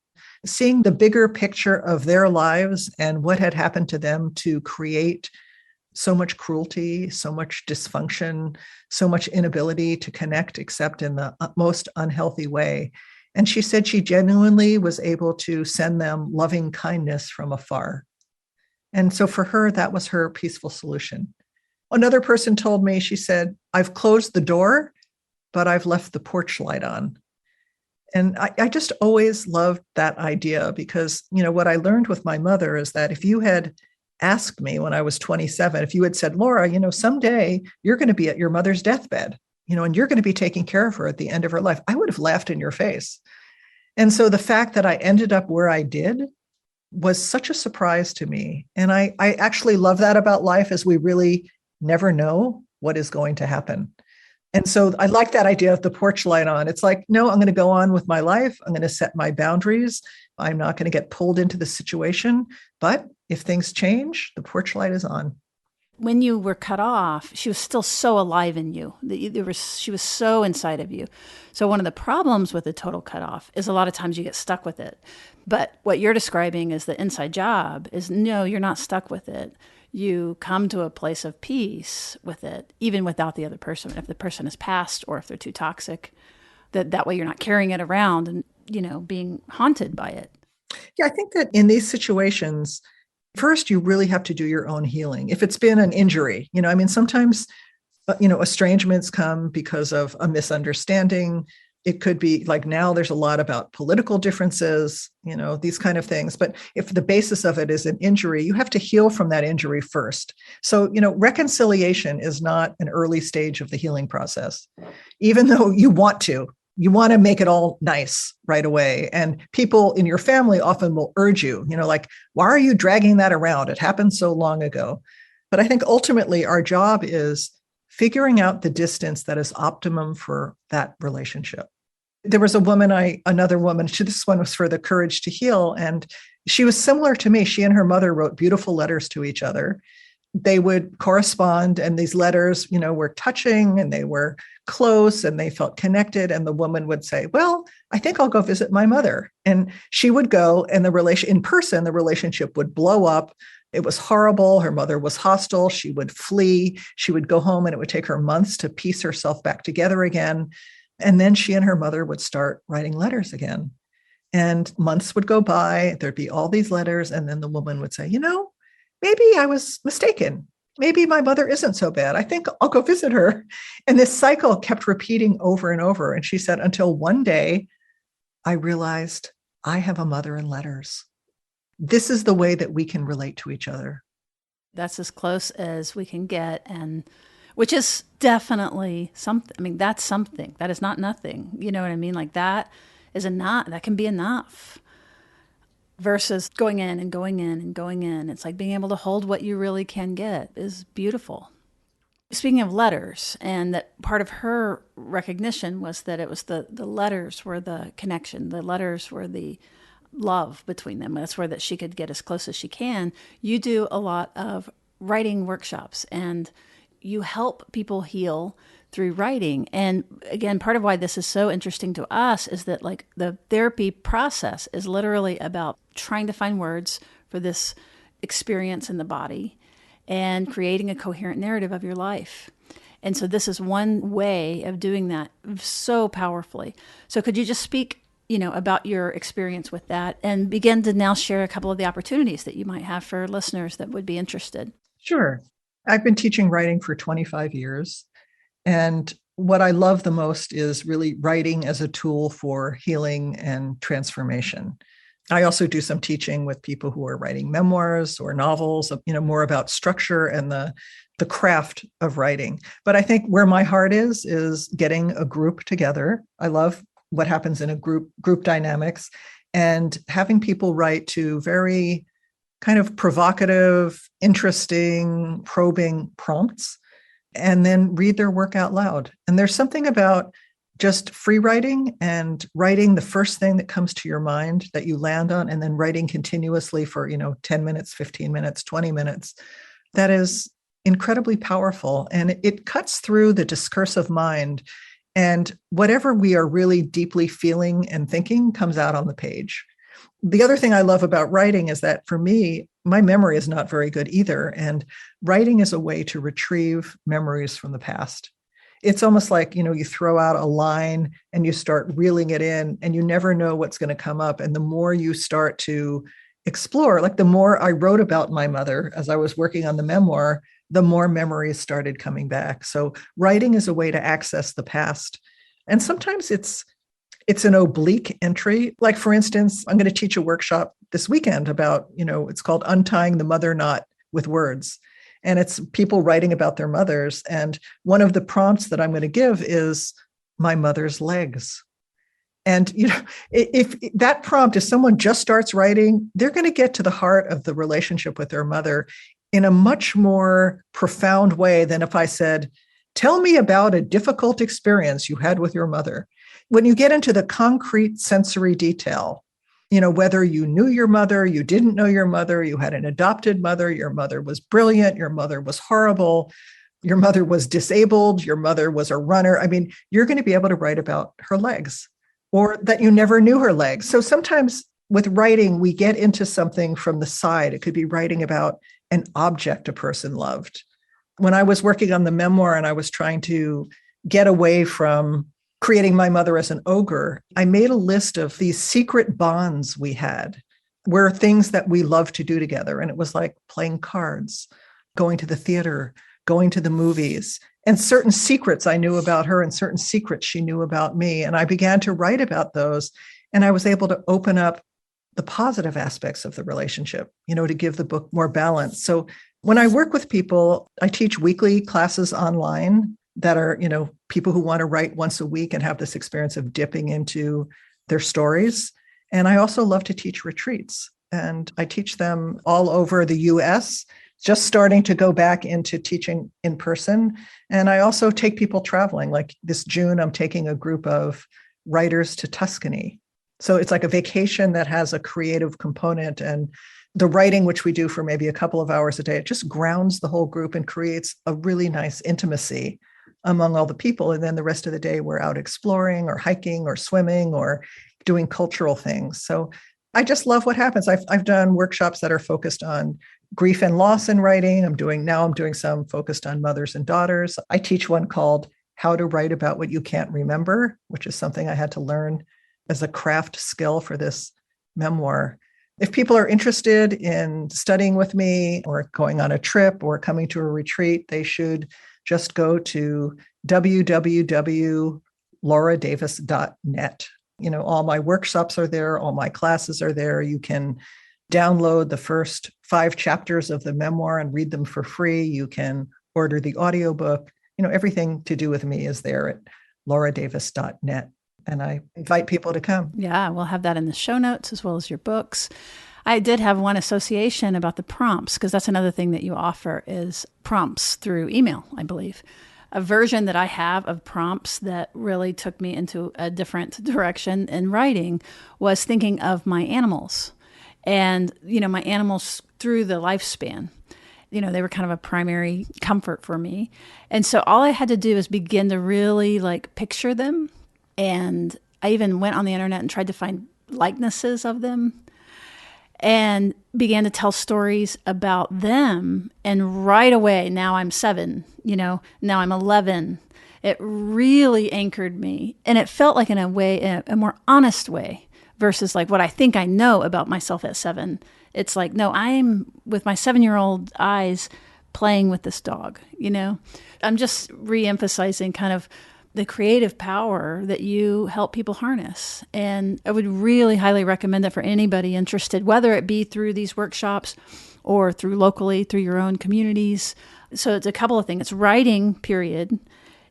seeing the bigger picture of their lives and what had happened to them to create so much cruelty, so much dysfunction, so much inability to connect except in the most unhealthy way. And she said she genuinely was able to send them loving kindness from afar. And so for her, that was her peaceful solution. Another person told me, she said, I've closed the door, but I've left the porch light on. And I just always loved that idea because, what I learned with my mother is that if you had asked me when I was 27, if you had said, Laura, someday you're going to be at your mother's deathbed, and you're going to be taking care of her at the end of her life, I would have laughed in your face. And so the fact that I ended up where I did was such a surprise to me. And I actually love that about life, is we really never know what is going to happen. And so I like that idea of the porch light on. It's like, no, I'm going to go on with my life. I'm going to set my boundaries. I'm not going to get pulled into the situation. But if things change, the porch light is on. When you were cut off, she was still so alive in you. She was so inside of you. So one of the problems with a total cutoff is a lot of times you get stuck with it. But what you're describing is the inside job is, no, you're not stuck with it. You come to a place of peace with it, even without the other person. If the person is passed or if they're too toxic, that way you're not carrying it around and, being haunted by it. Yeah, I think that in these situations, first, you really have to do your own healing. If it's been an injury, sometimes, estrangements come because of a misunderstanding. It could be like now there's a lot about political differences, these kind of things. But if the basis of it is an injury, you have to heal from that injury first. So, reconciliation is not an early stage of the healing process, even though you want to make it all nice right away. And people in your family often will urge you, like, why are you dragging that around? It happened so long ago. But I think ultimately our job is figuring out the distance that is optimum for that relationship. There was another woman, this one was for the Courage to Heal. And she was similar to me. She and her mother wrote beautiful letters to each other. They would correspond, and these letters, were touching and they were close and they felt connected. And the woman would say, well, I think I'll go visit my mother. And she would go, and the relationship would blow up. It was horrible. Her mother was hostile. She would flee. She would go home, and it would take her months to piece herself back together again. And then she and her mother would start writing letters again. And months would go by. There'd be all these letters. And then the woman would say, maybe I was mistaken. Maybe my mother isn't so bad. I think I'll go visit her. And this cycle kept repeating over and over. And she said, until one day I realized I have a mother in letters. This is the way that we can relate to each other. That's as close as we can get, and which is definitely something. I mean, that's something. That is not nothing. You know what I mean? Like that can be enough. Versus going in and going in and going in. It's like being able to hold what you really can get is beautiful. Speaking of letters, and that part of her recognition was that it was the letters were the connection. The letters were the love between them. That's where that she could get as close as she can. You do a lot of writing workshops, and you help people heal through writing. And again, part of why this is so interesting to us is that like the therapy process is literally about trying to find words for this experience in the body and creating a coherent narrative of your life. And so this is one way of doing that so powerfully. So could you just speak, about your experience with that, and begin to now share a couple of the opportunities that you might have for listeners that would be interested. Sure. I've been teaching writing for 25 years. And what I love the most is really writing as a tool for healing and transformation. I also do some teaching with people who are writing memoirs or novels, more about structure and the craft of writing. But I think where my heart is getting a group together. I love what happens in a group dynamics, and having people write to very kind of provocative, interesting, probing prompts, and then read their work out loud. And there's something about just free writing and writing the first thing that comes to your mind that you land on, and then writing continuously for, 10 minutes, 15 minutes, 20 minutes. That is incredibly powerful. And it cuts through the discursive mind, and whatever we are really deeply feeling and thinking comes out on the page. The other thing I love about writing is that for me, my memory is not very good either. And writing is a way to retrieve memories from the past. It's almost like, you throw out a line and you start reeling it in, and you never know what's going to come up. And the more you start to explore, like the more I wrote about my mother as I was working on the memoir, the more memories started coming back. So writing is a way to access the past. And sometimes it's an oblique entry. Like, for instance, I'm going to teach a workshop this weekend about, it's called Untying the Mother Knot with Words. And it's people writing about their mothers. And one of the prompts that I'm going to give is my mother's legs. And, if that prompt, if someone just starts writing, they're going to get to the heart of the relationship with their mother in a much more profound way than if I said, tell me about a difficult experience you had with your mother. When you get into the concrete sensory detail, whether you knew your mother, you didn't know your mother, you had an adopted mother, your mother was brilliant, your mother was horrible, your mother was disabled, your mother was a runner. I mean, you're going to be able to write about her legs, or that you never knew her legs. So sometimes with writing, we get into something from the side. It could be writing about an object a person loved. When I was working on the memoir and I was trying to get away from creating my mother as an ogre, I made a list of these secret bonds we had, were things that we loved to do together. And it was like playing cards, going to the theater, going to the movies, and certain secrets I knew about her and certain secrets she knew about me. And I began to write about those. And I was able to open up the positive aspects of the relationship, to give the book more balance. So when I work with people, I teach weekly classes online that are, people who want to write once a week and have this experience of dipping into their stories. And I also love to teach retreats. And I teach them all over the US, just starting to go back into teaching in person. And I also take people traveling. Like this June, I'm taking a group of writers to Tuscany. So it's like a vacation that has a creative component, and the writing, which we do for maybe a couple of hours a day, it just grounds the whole group and creates a really nice intimacy among all the people. And then the rest of the day, we're out exploring or hiking or swimming or doing cultural things. So I just love what happens. I've done workshops that are focused on grief and loss in writing. I'm doing some focused on mothers and daughters. I teach one called How to Write About What You Can't Remember, which is something I had to learn as a craft skill for this memoir. If people are interested in studying with me or going on a trip or coming to a retreat, they should just go to www.lauradavis.net. All my workshops are there. All my classes are there. You can download the first 5 chapters of the memoir and read them for free. You can order the audiobook. Everything to do with me is there at lauradavis.net. And I invite people to come. Yeah, we'll have that in the show notes as well as your books. I did have one association about the prompts, because that's another thing that you offer is prompts through email, I believe. A version that I have of prompts that really took me into a different direction in writing was thinking of my animals. And, my animals through the lifespan. They were kind of a primary comfort for me. And so all I had to do is begin to really picture them. And I even went on the internet and tried to find likenesses of them and began to tell stories about them. And right away, now I'm 7, now I'm 11. It really anchored me. And it felt like, in a way, a more honest way versus like what I think I know about myself at 7. It's like, no, I'm with my 7-year-old eyes playing with this dog, I'm just re-emphasizing kind of the creative power that you help people harness. And I would really highly recommend that for anybody interested, whether it be through these workshops or through locally, through your own communities. So it's a couple of things. It's writing, period.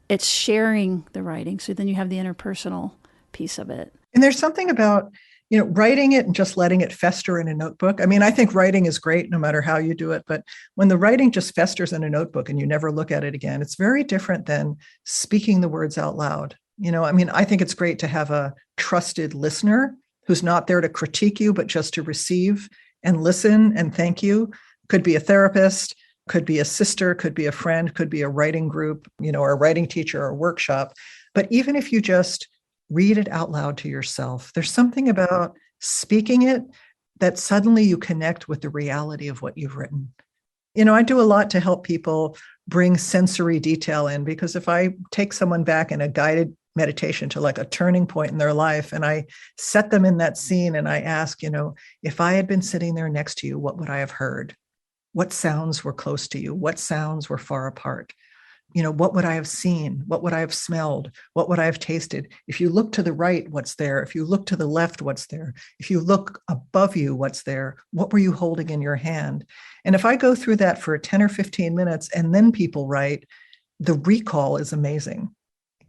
It's sharing the writing. So then you have the interpersonal piece of it. And there's something about, writing it and just letting it fester in a notebook. I mean, I think writing is great no matter how you do it. But when the writing just festers in a notebook and you never look at it again, it's very different than speaking the words out loud. I think it's great to have a trusted listener who's not there to critique you, but just to receive and listen and thank you. Could be a therapist, could be a sister, could be a friend, could be a writing group, or a writing teacher or a workshop. But even if you just read it out loud to yourself, there's something about speaking it that suddenly you connect with the reality of what you've written. I do a lot to help people bring sensory detail in, because if I take someone back in a guided meditation to like a turning point in their life, and I set them in that scene and I ask, if I had been sitting there next to you, what would I have heard? What sounds were close to you? What sounds were far apart? What would I have seen? What would I have smelled? What would I have tasted? If you look to the right, what's there? If you look to the left, what's there? If you look above you, what's there? What were you holding in your hand? And if I go through that for 10 or 15 minutes and then people write, the recall is amazing.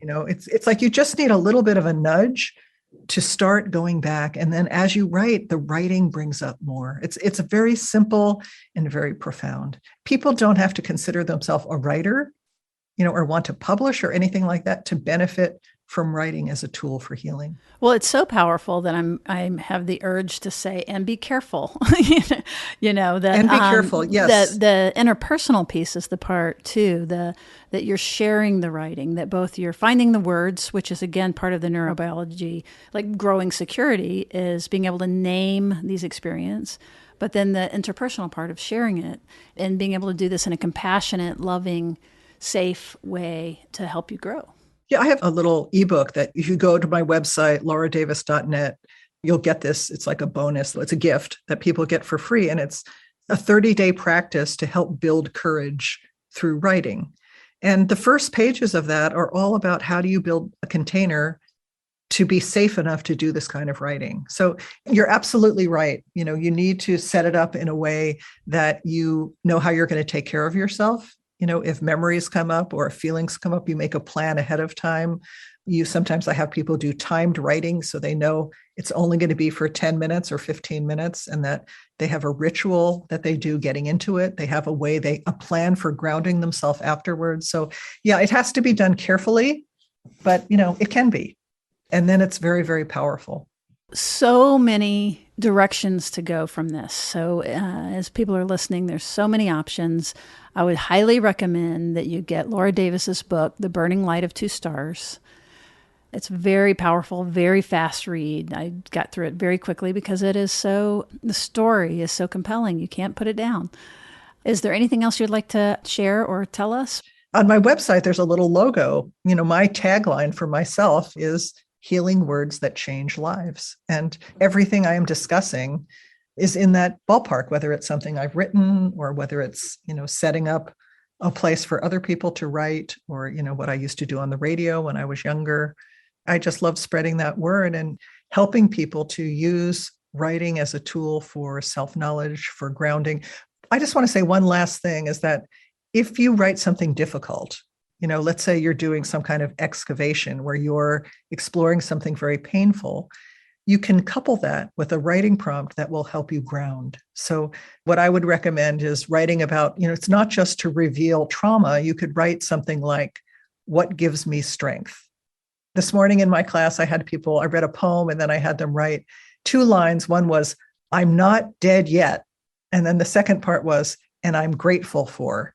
It's like you just need a little bit of a nudge to start going back. And then as you write, the writing brings up more. It's very simple and very profound. People don't have to consider themselves a writer, or want to publish or anything like that to benefit from writing as a tool for healing. Well, it's so powerful that I have the urge to say, and be careful, that and be careful. Yes. The interpersonal piece is the part too, that you're sharing the writing, that both you're finding the words, which is again, part of the neurobiology, like growing security is being able to name these experiences, but then the interpersonal part of sharing it and being able to do this in a compassionate, loving, safe way to help you grow. Yeah, I have a little ebook that if you go to my website, lauradavis.net, you'll get this. It's like a bonus. It's a gift that people get for free. And it's a 30-day practice to help build courage through writing. And the first pages of that are all about how do you build a container to be safe enough to do this kind of writing. So you're absolutely right. You need to set it up in a way that you know how you're going to take care of yourself. If memories come up or if feelings come up, you make a plan ahead of time. Sometimes I have people do timed writing so they know it's only going to be for 10 minutes or 15 minutes, and that they have a ritual that they do getting into it. They have a plan for grounding themselves afterwards. So yeah, it has to be done carefully, but it can be. And then it's very, very powerful. So many directions to go from this. So as people are listening, there's so many options. I would highly recommend that you get Laura Davis's book, The Burning Light of Two Stars. It's very powerful, very fast read. I got through it very quickly because the story is so compelling. You can't put it down. Is there anything else you'd like to share or tell us? On my website, there's a little logo. My tagline for myself is healing words that change lives. And everything I am discussing is in that ballpark, whether it's something I've written or whether it's, setting up a place for other people to write or, what I used to do on the radio when I was younger. I just love spreading that word and helping people to use writing as a tool for self-knowledge, for grounding. I just want to say one last thing is that if you write something difficult, let's say you're doing some kind of excavation where you're exploring something very painful, you can couple that with a writing prompt that will help you ground. So what I would recommend is writing about, it's not just to reveal trauma. You could write something like, what gives me strength? This morning in my class, I read a poem and then I had them write 2 lines. One was, I'm not dead yet. And then the second part was, and I'm grateful for.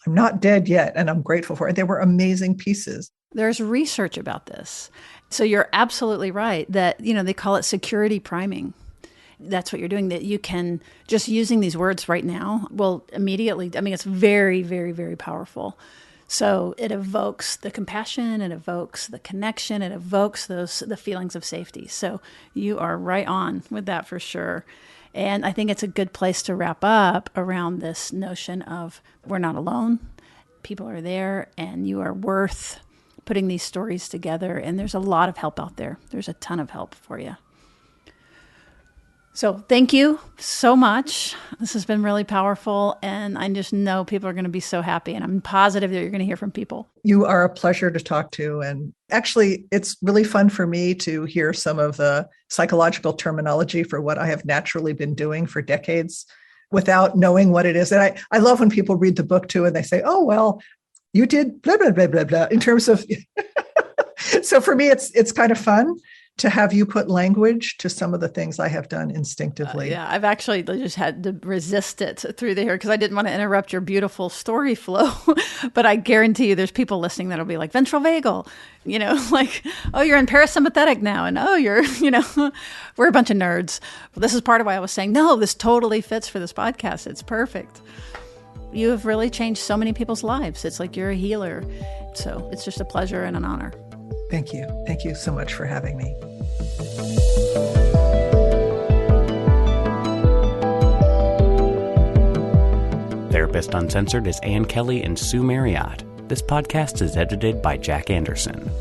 I'm not dead yet, and I'm grateful for it. They were amazing pieces. There's research about this. So you're absolutely right that, they call it security priming. That's what you're doing, that you can, just using these words right now, will immediately, it's very, very, very powerful. So it evokes the compassion, it evokes the connection, it evokes the feelings of safety. So you are right on with that for sure. And I think it's a good place to wrap up around this notion of we're not alone. People are there, and you are worth putting these stories together. And there's a lot of help out there. There's a ton of help for you. So thank you so much. This has been really powerful, and I just know people are going to be so happy, and I'm positive that you're going to hear from people. You are a pleasure to talk to. And actually, it's really fun for me to hear some of the psychological terminology for what I have naturally been doing for decades without knowing what it is. And I love when people read the book too, and they say, oh, well, you did blah, blah, blah, blah, blah, in terms of, so for me, it's kind of fun to have you put language to some of the things I have done instinctively. Yeah, I've actually just had to resist it through the hair because I didn't want to interrupt your beautiful story flow. But I guarantee you there's people listening that'll be like, ventral vagal, like, oh, you're in parasympathetic now. And oh, you're, we're a bunch of nerds. Well, this is part of why I was saying, no, this totally fits for this podcast. It's perfect. You have really changed so many people's lives. It's like you're a healer. So it's just a pleasure and an honor. Thank you. Thank you so much for having me. Therapist Uncensored is Ann Kelly and Sue Marriott. This podcast is edited by Jack Anderson.